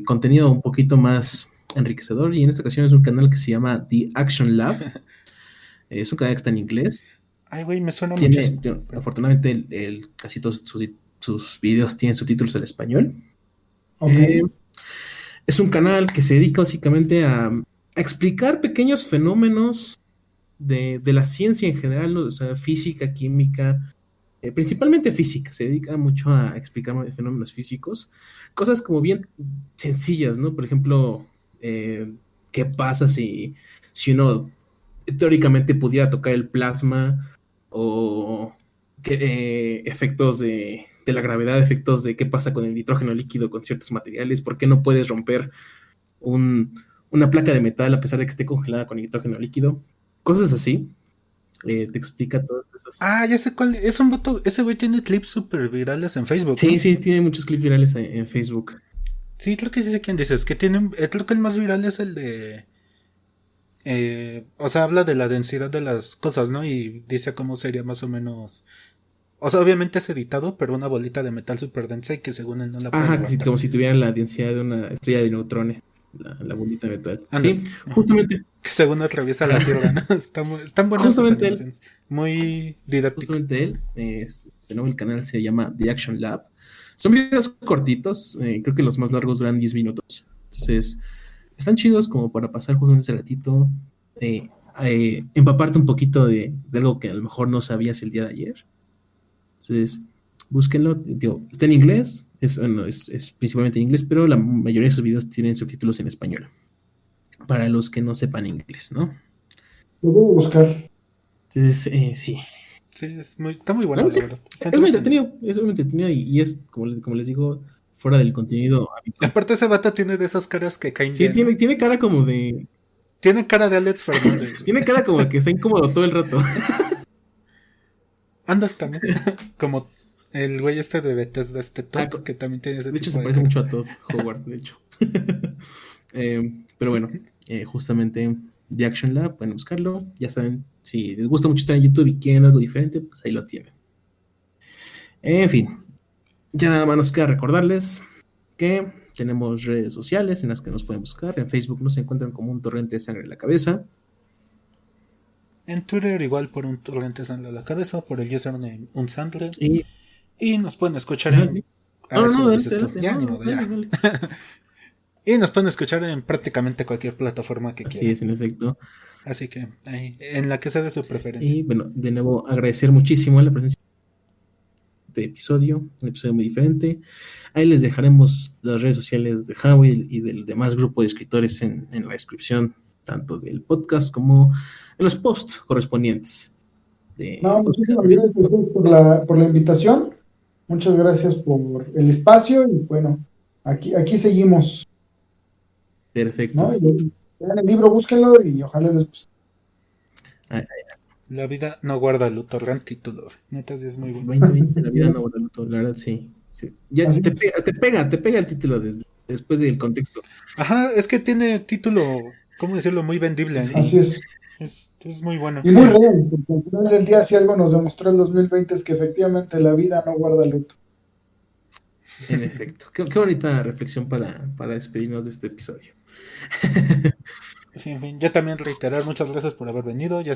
Speaker 1: Contenido un poquito más enriquecedor, y en esta ocasión es un canal que se llama The Action Lab. Es un canal que está en inglés.
Speaker 2: Ay, güey, me suena muchísimo.
Speaker 1: Afortunadamente, casi todos sus videos tienen subtítulos en español.
Speaker 3: Okay.
Speaker 1: Es un canal que se dedica básicamente a explicar pequeños fenómenos de la ciencia en general, ¿no? O sea, física, química, principalmente física. Se dedica mucho a explicar fenómenos físicos, cosas como bien sencillas, ¿no? Por ejemplo, ¿qué pasa si uno teóricamente pudiera tocar el plasma? O efectos de la gravedad, efectos de qué pasa con el nitrógeno líquido con ciertos materiales, por qué no puedes romper una placa de metal a pesar de que esté congelada con nitrógeno líquido, cosas así. Te explica todas esas.
Speaker 2: Ah, ya sé cuál. Es un vato. Ese güey tiene clips súper virales en Facebook.
Speaker 1: Sí,
Speaker 2: ¿no?
Speaker 1: sí, tiene muchos clips virales en Facebook.
Speaker 2: Sí, creo que sí sé quién dices. Que tiene. Creo que el más viral es el de. O sea, habla de la densidad de las cosas, ¿no? Y dice cómo sería más o menos. O sea, obviamente es editado, pero una bolita de metal súper densa y que según él no la puede levantar.
Speaker 1: Como si tuvieran la densidad de una estrella de neutrones, la bolita de metal.
Speaker 2: Andas.
Speaker 1: Sí, justamente.
Speaker 2: Que según atraviesa la Tierra, ¿no? Están buenas sus animaciones. Muy didácticas.
Speaker 1: Justamente él, de nuevo el canal se llama The Action Lab. Son videos cortitos, creo que los más largos duran 10 minutos. Entonces, están chidos como para pasar justamente ese ratito, empaparte un poquito de algo que a lo mejor no sabías el día de ayer. Entonces, búsquenlo. Digo, está en inglés, es principalmente en inglés, pero la mayoría de sus videos tienen subtítulos en español. Para los que no sepan inglés, ¿no?
Speaker 3: Lo voy a buscar.
Speaker 1: Entonces, sí.
Speaker 2: Sí, está muy bueno,
Speaker 1: sí,
Speaker 2: la verdad.
Speaker 1: Es muy entretenido y es, como les digo, fuera del contenido habitual.
Speaker 2: Aparte ese vato tiene de esas caras que caen
Speaker 1: Sí,
Speaker 2: bien.
Speaker 1: tiene cara como de...
Speaker 2: Tiene cara de Alex Fernández.
Speaker 1: Tiene cara como de que está incómodo todo el rato.
Speaker 2: Andas también. Como el güey de Bethesda, Todd, que también tiene ese
Speaker 1: de hecho,
Speaker 2: tipo
Speaker 1: se
Speaker 2: de
Speaker 1: parece
Speaker 2: caras.
Speaker 1: mucho a Todd Howard, de hecho. Pero bueno, justamente The Action Lab, pueden buscarlo. Ya saben, si les gusta mucho estar en YouTube y quieren algo diferente, pues ahí lo tienen. En fin, ya nada más nos queda recordarles que tenemos redes sociales en las que nos pueden buscar. En Facebook nos encuentran como Un Torrente de Sangre en la Cabeza.
Speaker 2: En Twitter igual por Un Torrente de Sangre en la Cabeza, por el username Unsandre. Y nos pueden escuchar en... Y nos pueden escuchar en prácticamente cualquier plataforma que quieran.
Speaker 1: Así es, en efecto.
Speaker 2: Así que ahí, en la que sea de su preferencia.
Speaker 1: Y bueno, de nuevo agradecer muchísimo la presencia de este episodio, un episodio muy diferente. Ahí les dejaremos las redes sociales de Howie y del demás grupo de escritores en la descripción, tanto del podcast como en los posts correspondientes.
Speaker 3: Muchísimas gracias por la invitación. Muchas gracias por el espacio y bueno, aquí seguimos.
Speaker 1: Perfecto.
Speaker 3: ¿No? Vean el libro, búsquenlo y ojalá les guste.
Speaker 2: La vida no guarda luto, gran título. Neta, sí es muy bueno.
Speaker 1: 2020, la vida no guarda luto, la verdad sí. Ya te pega el título después del contexto.
Speaker 2: Ajá, es que tiene título, ¿cómo decirlo? Muy vendible.
Speaker 3: Sí. Así es.
Speaker 2: Es muy bueno.
Speaker 3: Y muy real, porque al final del día si algo nos demostró el 2020 es que efectivamente la vida no guarda luto.
Speaker 1: En efecto. Qué bonita reflexión para despedirnos de este episodio.
Speaker 2: Sí, en fin, ya también reiterar muchas gracias por haber venido. Ya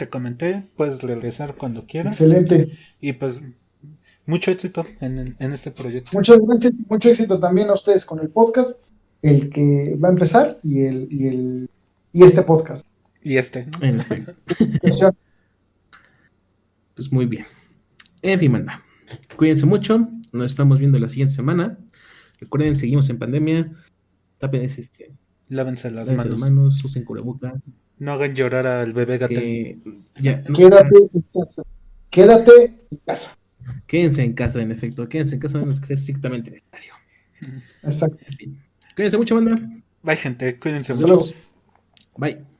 Speaker 2: te comenté, puedes regresar cuando quieras.
Speaker 3: Excelente.
Speaker 2: Y pues mucho éxito en este proyecto.
Speaker 3: Muchas gracias, mucho éxito también a ustedes con el podcast, el que va a empezar y este podcast.
Speaker 2: Y este, ¿no?
Speaker 1: En efecto. Pues muy bien. En fin, manda. Cuídense mucho. Nos estamos viendo la siguiente semana. Recuerden, seguimos en pandemia. Tapen
Speaker 2: Lávense las
Speaker 1: lávense las
Speaker 2: manos.
Speaker 1: manos, usen cubrebocas.
Speaker 2: No hagan llorar al bebé Gatel.
Speaker 1: Que ya, no
Speaker 3: Quédate en casa. Quédate en casa.
Speaker 1: quédense en casa, en efecto. Quédense en casa a menos que sea estrictamente necesario.
Speaker 3: Exacto.
Speaker 1: En fin. Cuídense mucho, manda.
Speaker 2: Bye, gente. Cuídense
Speaker 3: Hasta
Speaker 2: mucho.
Speaker 3: luego.
Speaker 1: Bye.